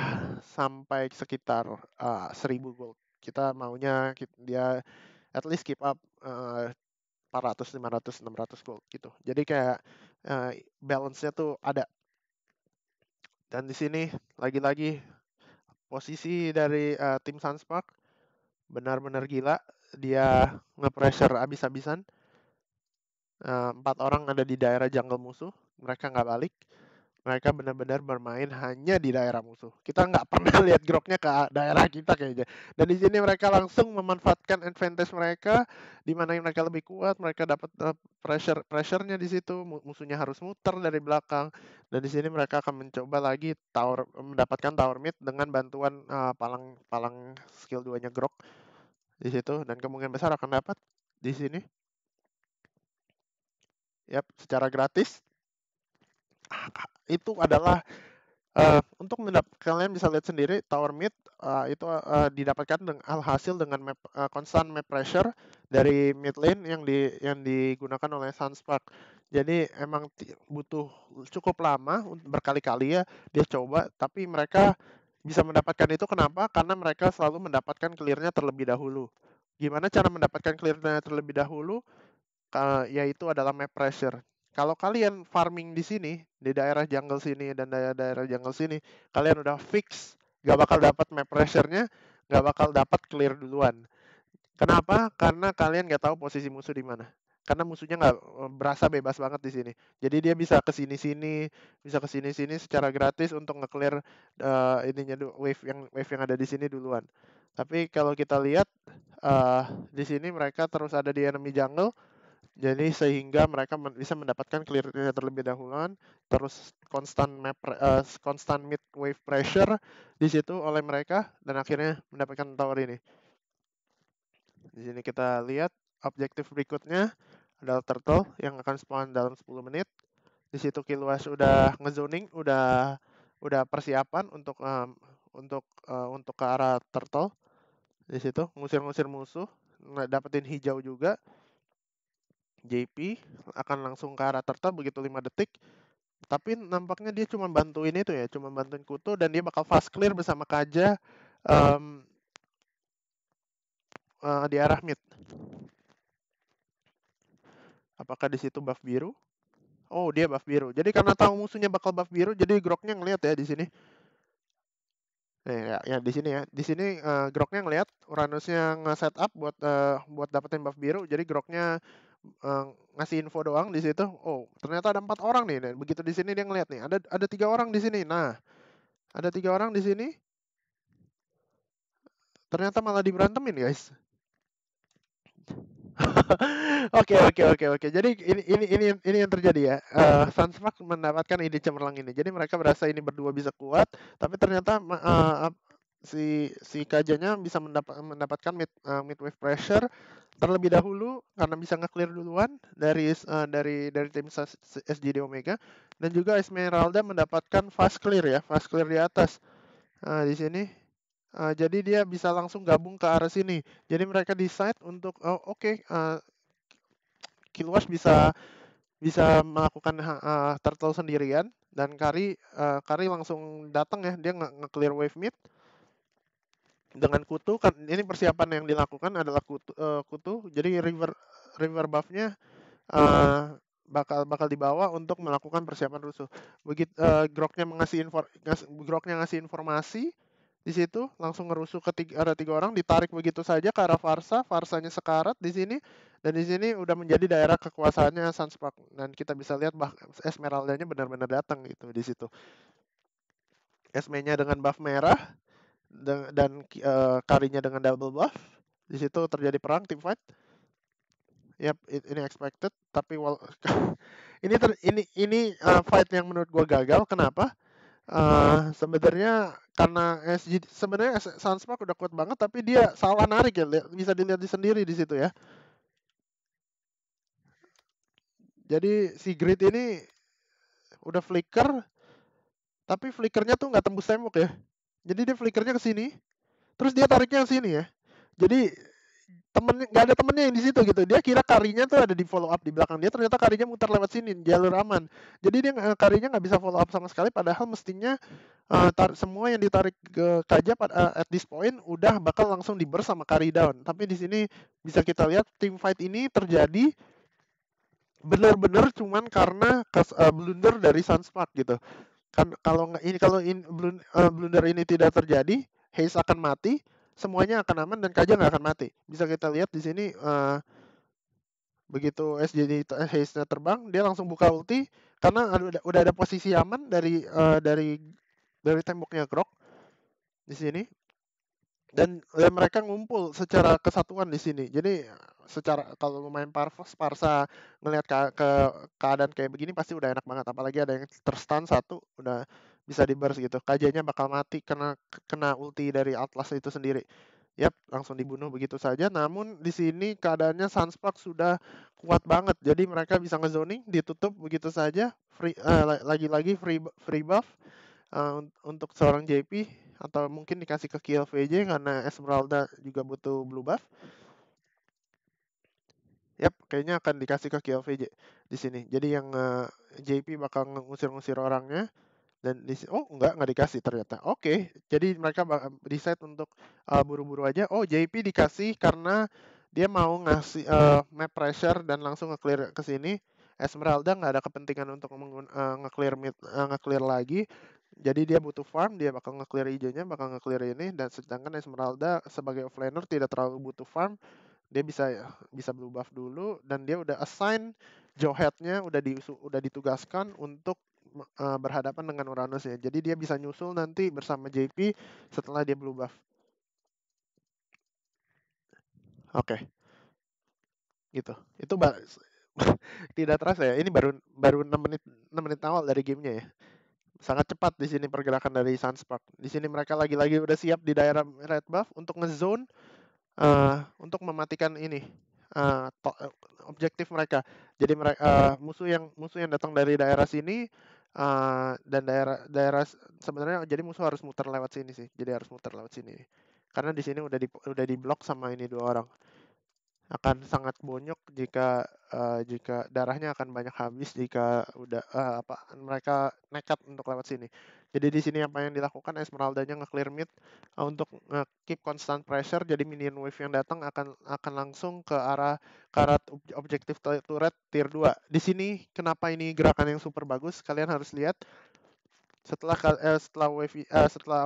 sampai sekitar 1.000 gold. Kita maunya dia at least keep up 400, 500, 600 gold gitu. Jadi kayak balance-nya tuh ada. Dan di sini lagi-lagi posisi dari tim Sunspark benar-benar gila. Dia nge-pressure abis-abisan. 4 orang ada di daerah jungle musuh. Mereka nggak balik. Mereka benar-benar bermain hanya di daerah musuh. Kita nggak pernah lihat groknya ke daerah kita kayaknya. Dan di sini mereka langsung memanfaatkan advantage mereka, di mana mereka lebih kuat, mereka dapat pressure-nya di situ. Musuhnya harus muter dari belakang. Dan di sini mereka akan mencoba lagi mendapatkan tower mid dengan bantuan palang skill 2-nya grok di situ, dan kemungkinan besar akan dapat di sini. Yap, secara gratis. Itu adalah untuk kalian bisa lihat sendiri tower mid itu didapatkan dengan alhasil dengan constant map pressure dari mid lane yang digunakan oleh Sunspark. Jadi emang butuh cukup lama berkali-kali ya dia coba, tapi mereka bisa mendapatkan itu kenapa? Karena mereka selalu mendapatkan clearnya terlebih dahulu. Gimana cara mendapatkan clearnya terlebih dahulu? Yaitu adalah map pressure. Kalau kalian farming di sini, di daerah jungle sini dan daerah jungle sini, kalian udah fix gak bakal dapat map pressure-nya, gak bakal dapat clear duluan. Kenapa? Karena kalian gak tahu posisi musuh di mana. Karena musuhnya nggak berasa bebas banget di sini. Jadi dia bisa ke sini-sini, bisa ke sini-sini secara gratis untuk nge-clear ininya wave yang ada di sini duluan. Tapi kalau kita lihat di sini mereka terus ada di enemy jungle. Jadi sehingga mereka bisa mendapatkan clear-nya terlebih dahuluan, terus constant mid wave pressure di situ oleh mereka, dan akhirnya mendapatkan tower ini. Di sini kita lihat objektif berikutnya adalah turtle yang akan spawn dalam 10 menit. Di situ Killwash udah ngezoning, udah persiapan untuk ke arah turtle. Di situ ngusir-ngusir musuh, dapetin hijau juga. JP akan langsung ke arah turtle begitu 5 detik. Tapi nampaknya dia cuma bantuin itu ya, cuma bantuin Kuto, dan dia bakal fast clear bersama Kaja di arah mid. Apakah di situ buff biru? Oh, dia buff biru. Jadi karena tahu musuhnya bakal buff biru, jadi Groknya ngelihat ya di sini. Ya di sini ya. Di sini Groknya ngelihat Uranusnya nge-setup buat dapetin buff biru. Jadi Groknya ngasih info doang di situ. Oh, ternyata ada 4 orang nih. Dan begitu di sini dia ngelihat nih, ada 3 orang di sini. Nah, ada 3 orang di sini. Ternyata malah diberantemin, guys. Oke. Jadi ini yang terjadi ya. Sunspark mendapatkan ide cemerlang ini. Jadi mereka berasa ini berdua bisa kuat, tapi ternyata si Kajanya bisa mendapatkan mid wave pressure terlebih dahulu karena bisa nge-clear duluan dari tim SGD Omega, dan juga Esmeralda mendapatkan fast clear ya, fast clear di atas. Di sini jadi dia bisa langsung gabung ke arah sini. Jadi mereka decide untuk Killwash bisa bisa melakukan turtle sendirian, dan Kari langsung datang ya, dia nge-clear wave mid dengan kutu. Kan ini persiapan yang dilakukan adalah kutu. Jadi river buff-nya eh, bakal bakal dibawa untuk melakukan persiapan rusuh. Begitu Groknya ngasih informasi di situ, langsung ngerusuh ada 3 orang, ditarik begitu saja ke arah Farsanya sekarat di sini, dan di sini udah menjadi daerah kekuasaannya Sunspark, dan kita bisa lihat Esmeralda-nya benar-benar datang gitu di situ. Esme-nya dengan buff merah dan Karinya dengan double buff. Di situ terjadi perang team fight. Yap, ini expected, tapi ini fight yang menurut gua gagal. Kenapa? Sebenarnya karena sebenarnya Sunspark udah kuat banget, tapi dia salah narik ya, bisa dilihat sendiri di situ ya. Jadi si Grid ini udah flicker, tapi flickernya tuh nggak tembus tembok ya. Jadi dia flickernya ke sini, terus dia tariknya ke sini ya. Jadi nggak ada temennya yang di situ gitu. Dia kira Karinya tuh ada di follow up di belakang dia, ternyata Karinya muter lewat sini, jalur aman. Jadi dia Karinya nggak bisa follow up sama sekali, padahal mestinya semua yang ditarik ke Kaja at this point udah bakal langsung di burst sama Kari down. Tapi di sini bisa kita lihat team fight ini terjadi benar-benar cuman karena blunder dari Sunspark gitu. Kan kalau blunder ini tidak terjadi, Haze akan mati, semuanya akan aman, dan Kaja nggak akan mati. Bisa kita lihat di sini begitu Haze-nya terbang, dia langsung buka ulti karena udah ada posisi aman dari temboknya Grok di sini, dan mereka ngumpul secara kesatuan di sini. Jadi secara kalau main Parsa ngelihat ke keadaan kayak begini pasti udah enak banget, apalagi ada yang terstun satu udah bisa di burst gitu. Kajanya bakal mati kena ulti dari Atlas itu sendiri. Yap, langsung dibunuh begitu saja. Namun di sini keadaannya Sunspark sudah kuat banget. Jadi mereka bisa ngezoning, ditutup begitu saja. Lagi-lagi free buff untuk seorang JP, atau mungkin dikasih ke Kill VJ karena Esmeralda juga butuh blue buff. Yap, kayaknya akan dikasih ke Kill VJ di sini. Jadi yang JP bakal ngusir-ngusir orangnya, dan nggak dikasih ternyata. Oke, jadi mereka decide untuk buru-buru aja. Oh, JP dikasih karena dia mau ngasih map pressure dan langsung nge-clear ke sini. Esmeralda nggak ada kepentingan untuk nge-clear lagi. Jadi dia butuh farm, dia bakal nge-clear hijaunya, bakal nge-clear ini, dan sedangkan Esmeralda sebagai offlaner tidak terlalu butuh farm. Dia bisa blue buff dulu, dan dia udah assign Jowhead-nya, udah ditugaskan untuk berhadapan dengan Uranus ya. Jadi dia bisa nyusul nanti bersama JP setelah dia blue buff. Oke. Gitu. Itu tidak terasa ya. Ini baru 6 menit awal dari gamenya ya. Sangat cepat di sini pergerakan dari Sunspark. Di sini mereka lagi-lagi udah siap di daerah red buff untuk ngezone untuk mematikan ini objektif mereka. Jadi musuh yang datang dari daerah sini dan daerah sebenarnya, jadi musuh harus muter lewat sini sih. Jadi harus muter lewat sini. Karena di sini udah diblok sama ini 2 orang. Akan sangat bonyok jika darahnya akan banyak habis jika udah mereka nekat untuk lewat sini. Jadi di sini apa yang dilakukan, Esmeralda-nya nge-clear mid untuk keep constant pressure. Jadi minion wave yang datang akan langsung ke arah objektif turret tier 2. Di sini kenapa ini gerakan yang super bagus? Kalian harus lihat setelah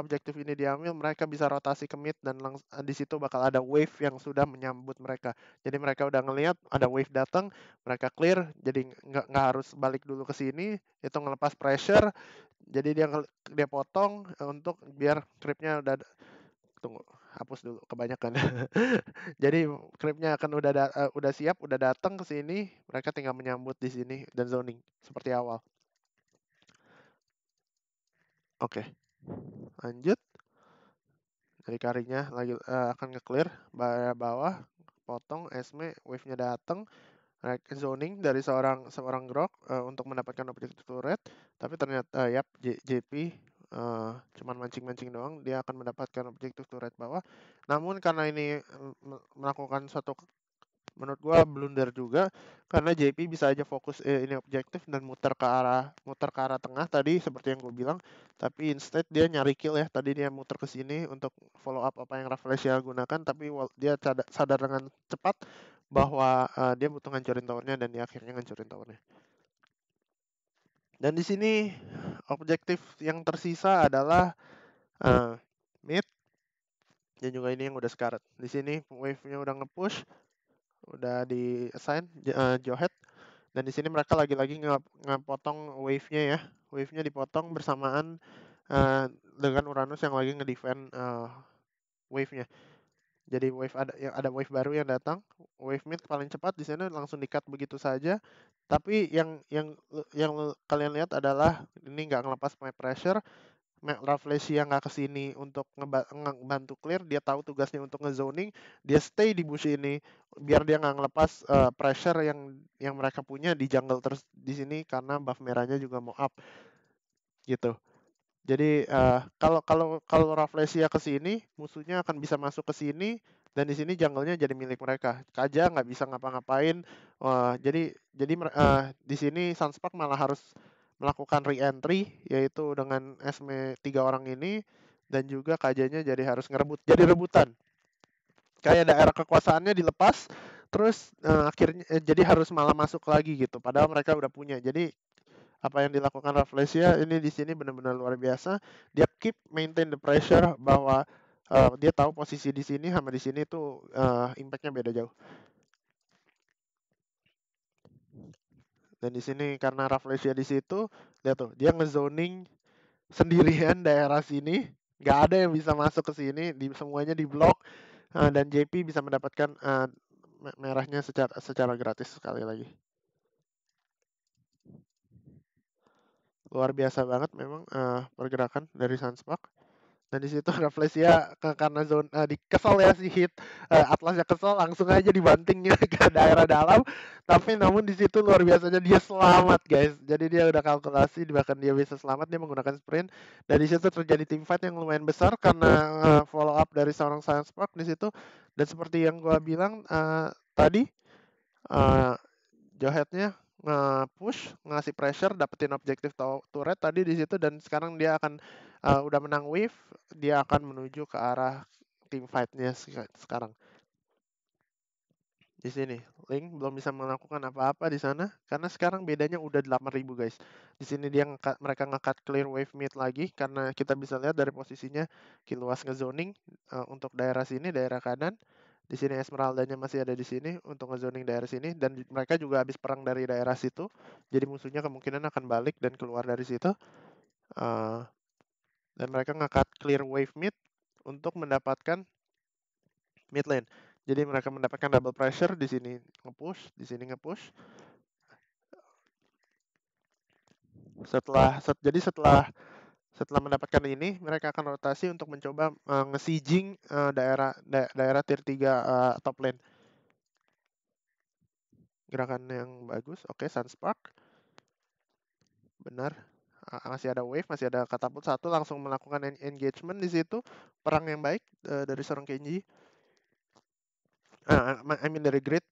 objektif ini diambil, mereka bisa rotasi ke mid, dan di situ bakal ada wave yang sudah menyambut mereka. Jadi mereka udah ngelihat ada wave datang, mereka clear, jadi nggak harus balik dulu ke sini, itu ngelepas pressure. Jadi dia potong untuk biar creepnya tunggu, hapus dulu kebanyakan. Jadi creepnya akan udah siap, udah datang ke sini, mereka tinggal menyambut di sini dan zoning seperti awal. Oke. Lanjut. Dari Karinya lagi akan nge-clear bawah, potong Esme, wave-nya datang, zoning dari seorang Grok untuk mendapatkan objektif turret, tapi ternyata JP cuman mancing-mancing doang, dia akan mendapatkan objektif turret bawah. Namun karena ini melakukan suatu Menurut gua blunder juga karena JP bisa aja fokus ini objektif dan muter ke arah tengah tadi seperti yang gue bilang, tapi instead dia nyari kill ya. Tadi dia muter ke sini untuk follow up apa yang Rafflesia gunakan, tapi dia sadar dengan cepat bahwa dia butuh ngancurin towernya dan dia akhirnya ngancurin towernya. Dan di sini objektif yang tersisa adalah mid dan juga ini yang udah sekarat. Di sini wave-nya udah nge-push, udah di assign Johet. Dan di sini mereka lagi-lagi ngepotong wave-nya ya. Wave-nya dipotong bersamaan dengan Uranus yang lagi ngedefend wave-nya. Jadi ada wave baru yang datang. Wave mid paling cepat di sana langsung di-cut begitu saja. Tapi yang kalian lihat adalah ini nggak ngelepas my pressure. Rafflesia nggak kesini untuk ngebantu clear, dia tahu tugasnya untuk ngezoning, dia stay di bush ini biar dia nggak ngelepas pressure yang mereka punya di jungle terus di sini karena buff merahnya juga mau up gitu. Jadi kalau kalau kalau Rafflesia kesini, musuhnya akan bisa masuk ke sini dan di sini jungle-nya jadi milik mereka. Kaja nggak bisa ngapa-ngapain. Jadi di sini Sunspark malah harus melakukan re-entry yaitu dengan Esme 3 orang ini dan juga Kajanya jadi harus jadi rebutan. Kayak daerah kekuasaannya dilepas terus akhirnya jadi harus malah masuk lagi gitu. Padahal mereka udah punya. Jadi apa yang dilakukan Rafflesia ini di sini benar-benar luar biasa. Dia maintain the pressure bahwa dia tahu posisi di sini sama di sini tuh impact-nya beda jauh. Dan di sini karena Rafflesia di situ, lihat tuh, dia ngezoning sendirian daerah sini, nggak ada yang bisa masuk ke sini, semuanya di blok dan JP bisa mendapatkan merahnya secara gratis sekali lagi. Luar biasa banget memang pergerakan dari Sunspark. Dan di situ Rafflesia karena zone kesel ya si hit Atlasnya kesel langsung aja dibantingnya ke daerah dalam. Tapi namun di situ luar biasanya dia selamat guys. Jadi dia udah kalkulasi bahkan dia bisa selamat, dia menggunakan sprint. Dan di situ terjadi team fight yang lumayan besar karena follow up dari seorang Sunspark di situ. Dan seperti yang gua bilang tadi uh, Johetnya nge-push, ngasih pressure, dapetin objektif turret tadi di situ dan sekarang dia akan udah menang wave, dia akan menuju ke arah team fight-nya sekarang. Di sini, Link belum bisa melakukan apa-apa di sana karena sekarang bedanya udah 8.000 guys. Di sini mereka nge-cut clear wave mid lagi karena kita bisa lihat dari posisinya Kiluas ngezoning untuk daerah sini, daerah kanan. Di sini Esmeralda-nya masih ada di sini untuk ngezoning daerah sini dan mereka juga habis perang dari daerah situ. Jadi musuhnya kemungkinan akan balik dan keluar dari situ. Dan mereka nge-cut clear wave mid untuk mendapatkan mid lane. Jadi mereka mendapatkan double pressure di sini nge-push, di sini nge-push. Setelah mendapatkan ini, mereka akan rotasi untuk mencoba nge-sieging daerah tier 3 top lane. Gerakan yang bagus. Oke, Sunspark. Benar. Masih ada wave, masih ada katapult satu, langsung melakukan engagement di situ. Perang yang baik dari seorang Kenji. I mean dari Grid.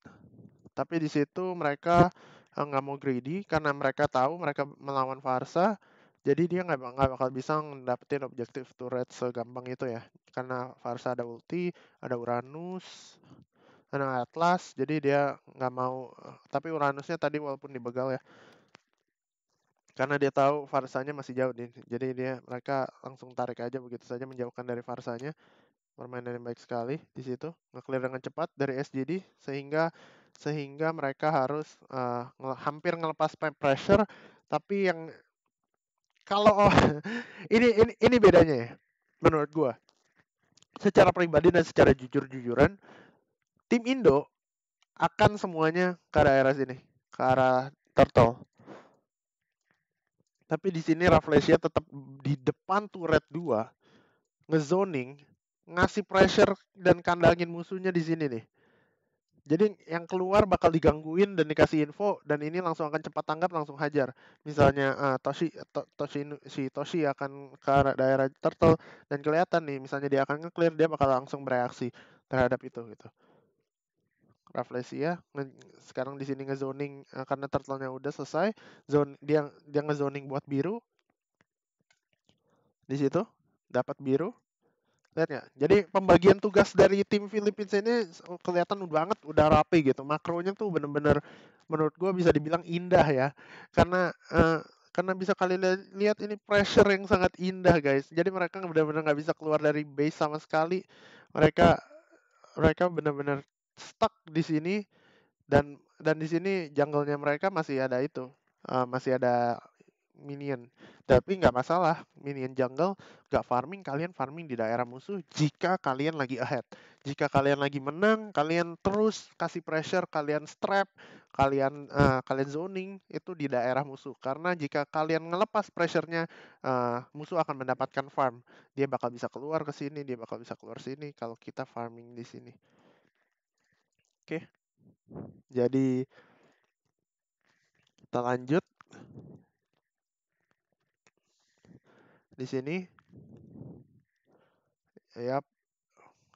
Tapi di situ mereka nggak mau greedy karena mereka tahu mereka melawan Varsa. Jadi dia nggak bakal bisa dapetin objektif turret segampang itu ya. Karena Varsa ada ulti, ada Uranus, ada Atlas. Jadi dia nggak mau. Tapi Uranusnya tadi walaupun dibegal ya. Karena dia tahu Varsanya masih jauh nih. Jadi mereka langsung tarik aja begitu saja menjauhkan dari Varsanya. Permainan yang baik sekali di situ, nge-clear dengan cepat dari SGD sehingga mereka harus hampir ngelepas pressure, tapi yang kalau ini bedanya ya menurut gua. Secara pribadi dan secara jujur-jujuran, tim Indo akan semuanya ke daerah sini, ke arah Turtle. Tapi di sini Rafflesia tetap di depan turret 2, ngezoning, ngasih pressure dan kandangin musuhnya di sini nih. Jadi yang keluar bakal digangguin dan dikasih info dan ini langsung akan cepat tanggap langsung hajar. Misalnya si Toshi akan ke daerah Turtle dan kelihatan nih misalnya dia akan nge-clear, dia bakal langsung bereaksi terhadap itu gitu. Rafflesia sekarang di sini ngezoning karena turtle-nya udah selesai, dia ngezoning buat biru di situ, dapat biru. Lihat nggak? Jadi pembagian tugas dari tim Philippines ini kelihatan banget udah rapi gitu. Makronya tuh bener-bener menurut gua bisa dibilang indah ya. Karena bisa kalian lihat ini pressure yang sangat indah guys. Jadi mereka benar-benar nggak bisa keluar dari base sama sekali. Mereka mereka benar-benar stuck di sini, dan di sini jungle-nya mereka masih ada itu. Masih ada minion. Tapi nggak masalah, minion jungle nggak farming, kalian farming di daerah musuh jika kalian lagi ahead. Jika kalian lagi menang, kalian terus kasih pressure, kalian strap, kalian zoning itu di daerah musuh. Karena jika kalian ngelepas pressure-nya, musuh akan mendapatkan farm. Dia bakal bisa keluar ke sini, dia bakal bisa keluar sini kalau kita farming di sini. Oke, jadi kita lanjut di sini. Ya,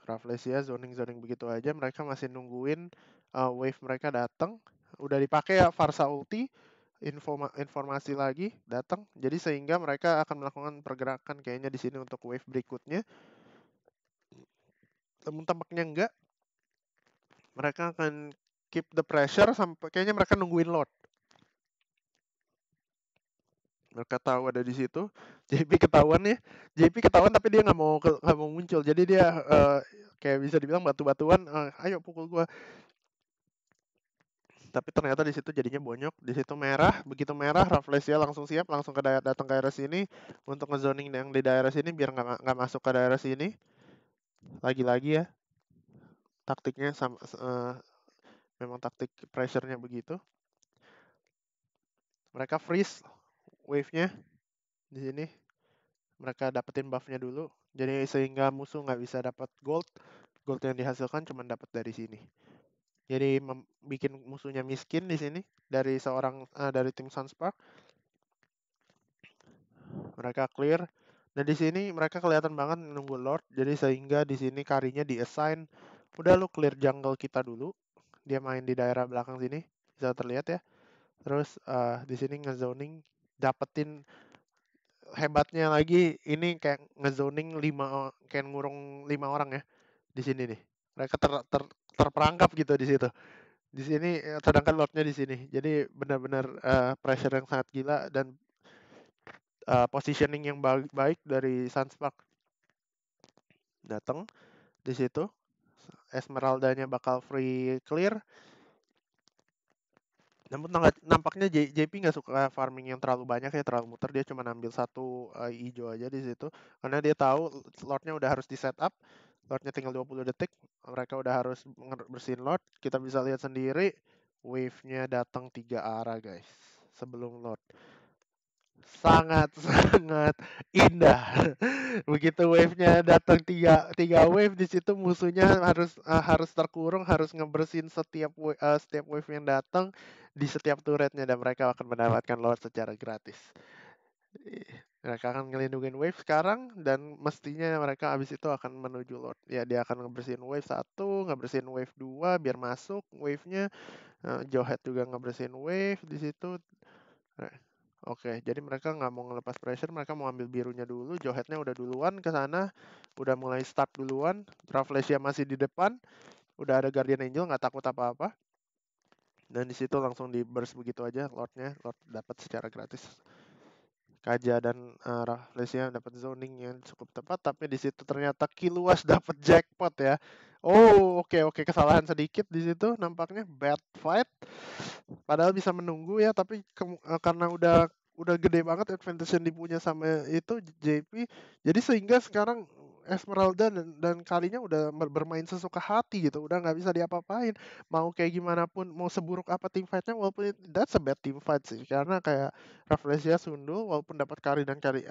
Rafflesia zoning-zoning begitu aja, mereka masih nungguin wave mereka datang. Udah dipakai ya Farsa ulti, informasi lagi datang. Jadi sehingga mereka akan melakukan pergerakan kayaknya di sini untuk wave berikutnya. Namun tampaknya enggak. Mereka akan keep the pressure sampai kayaknya mereka nungguin Lord. Mereka tahu ada di situ. JP ketahuan ya. JP ketahuan tapi dia nggak mau muncul. Jadi dia kayak bisa dibilang batu-batuan. Ayo pukul gua. Tapi ternyata di situ jadinya bonyok. Di situ merah. Begitu merah, Rafflesia langsung siap, langsung datang ke daerah sini untuk ngezoning yang di daerah sini biar nggak masuk ke daerah sini. Lagi-lagi ya, taktiknya memang taktik pressure-nya begitu. Mereka freeze wave-nya di sini. Mereka dapetin buff-nya dulu. Jadi sehingga musuh nggak bisa dapat gold. Gold yang dihasilkan cuma dapat dari sini. Jadi bikin musuhnya miskin di sini dari tim Sunspark. Mereka clear, dan di sini mereka kelihatan banget nunggu Lord. Jadi sehingga di sini karinya di-assign. Udah lu clear jungle kita dulu. Dia main di daerah belakang sini, bisa terlihat ya. Terus di sini ngezoning, dapetin hebatnya lagi ini kayak ngezoning kayak ngurung 5 orang ya di sini nih. Mereka terperangkap gitu di situ. Di sini sedangkan Lordnya di sini. Jadi benar-benar pressure yang sangat gila dan positioning yang baik dari Sunspark. Datang di situ, Esmeralda-nya bakal free clear. Namun nampaknya JP nggak suka farming yang terlalu banyak ya, terlalu muter. Dia cuma ambil satu hijau aja di situ karena dia tahu Lordnya udah harus di setup. Lordnya tinggal 20 detik, mereka udah harus bersihin Lord. Kita bisa lihat sendiri wave-nya datang 3 arah guys sebelum Lord. Sangat indah. Begitu wave-nya datang tiga wave di situ, musuhnya harus terkurung, harus ngebersihin setiap wave yang datang di setiap turretnya, dan mereka akan mendapatkan Lord secara gratis. Mereka akan ngelindungin wave sekarang, dan mestinya mereka abis itu akan menuju Lord. Ya, dia akan ngebersihin wave 1, ngebersihin wave 2 biar masuk wave-nya. Jowhead juga ngebersihin wave di situ. Oke, jadi mereka nggak mau ngelepas pressure, mereka mau ambil birunya dulu. Jowhead-nya udah duluan ke sana, udah mulai start duluan. Rafflesia masih di depan, udah ada Guardian Angel, nggak takut apa-apa. Dan di situ langsung di burst begitu aja, Lord dapat secara gratis. Kaja dan Rafflesia dapat zoning yang cukup tepat, tapi di situ ternyata Kiluas dapat jackpot ya. Oh, oke, kesalahan sedikit di situ, nampaknya bad fight. Padahal bisa menunggu ya, tapi karena udah gede banget advantage yang dipunya sama itu JP, jadi sehingga sekarang Esmeralda dan kalinya udah bermain sesuka hati gitu, udah nggak bisa diapa-apain. Mau kayak gimana pun, mau seburuk apa tim fightnya, walaupun that's a bad team fight sih, karena kayak Rafflesia sundul walaupun dapat carry dan carry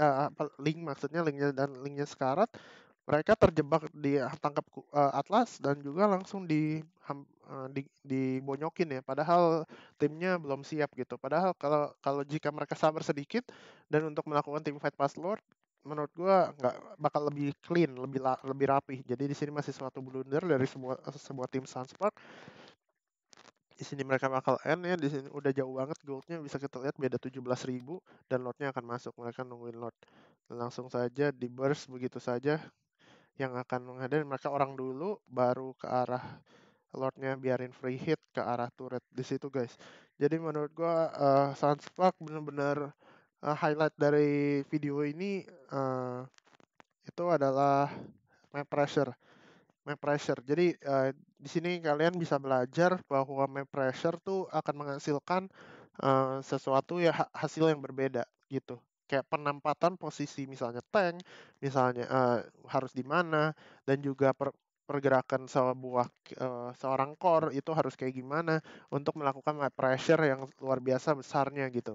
link, maksudnya linknya sekarat. Mereka terjebak di tangkap Atlas dan juga langsung dibonyokin ya. Padahal timnya belum siap gitu. Padahal kalau jika mereka sabar sedikit dan untuk melakukan tim fight pas Lord, menurut gua nggak bakal lebih clean, lebih rapi. Jadi di sini masih suatu blunder dari sebuah tim Sunspark. Di sini mereka bakal end ya, di sini udah jauh banget goldnya bisa kita lihat beda 17.000 dan lotnya akan masuk. Mereka nungguin lot. Langsung saja di burst begitu saja yang akan menghadapi mereka orang dulu baru ke arah lotnya biarin free hit ke arah turret di situ guys. Jadi menurut gua Sunspark bener-bener highlight dari video ini itu adalah map pressure. Map pressure. Jadi di sini kalian bisa belajar bahwa map pressure tuh akan menghasilkan sesuatu ya hasil yang berbeda gitu. Kayak penempatan posisi misalnya tank, misalnya harus di mana, dan juga pergerakan seorang core itu harus kayak gimana untuk melakukan map pressure yang luar biasa besarnya gitu.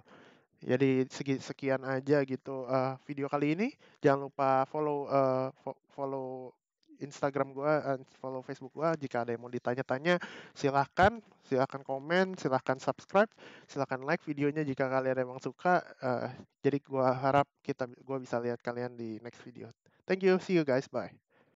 Jadi sekian aja gitu video kali ini. Jangan lupa follow Instagram gua, follow Facebook gua. Jika ada yang mau ditanya-tanya, silahkan komen, silahkan subscribe, silahkan like videonya jika kalian emang suka. Jadi gua harap gua bisa lihat kalian di next video. Thank you, see you guys, bye.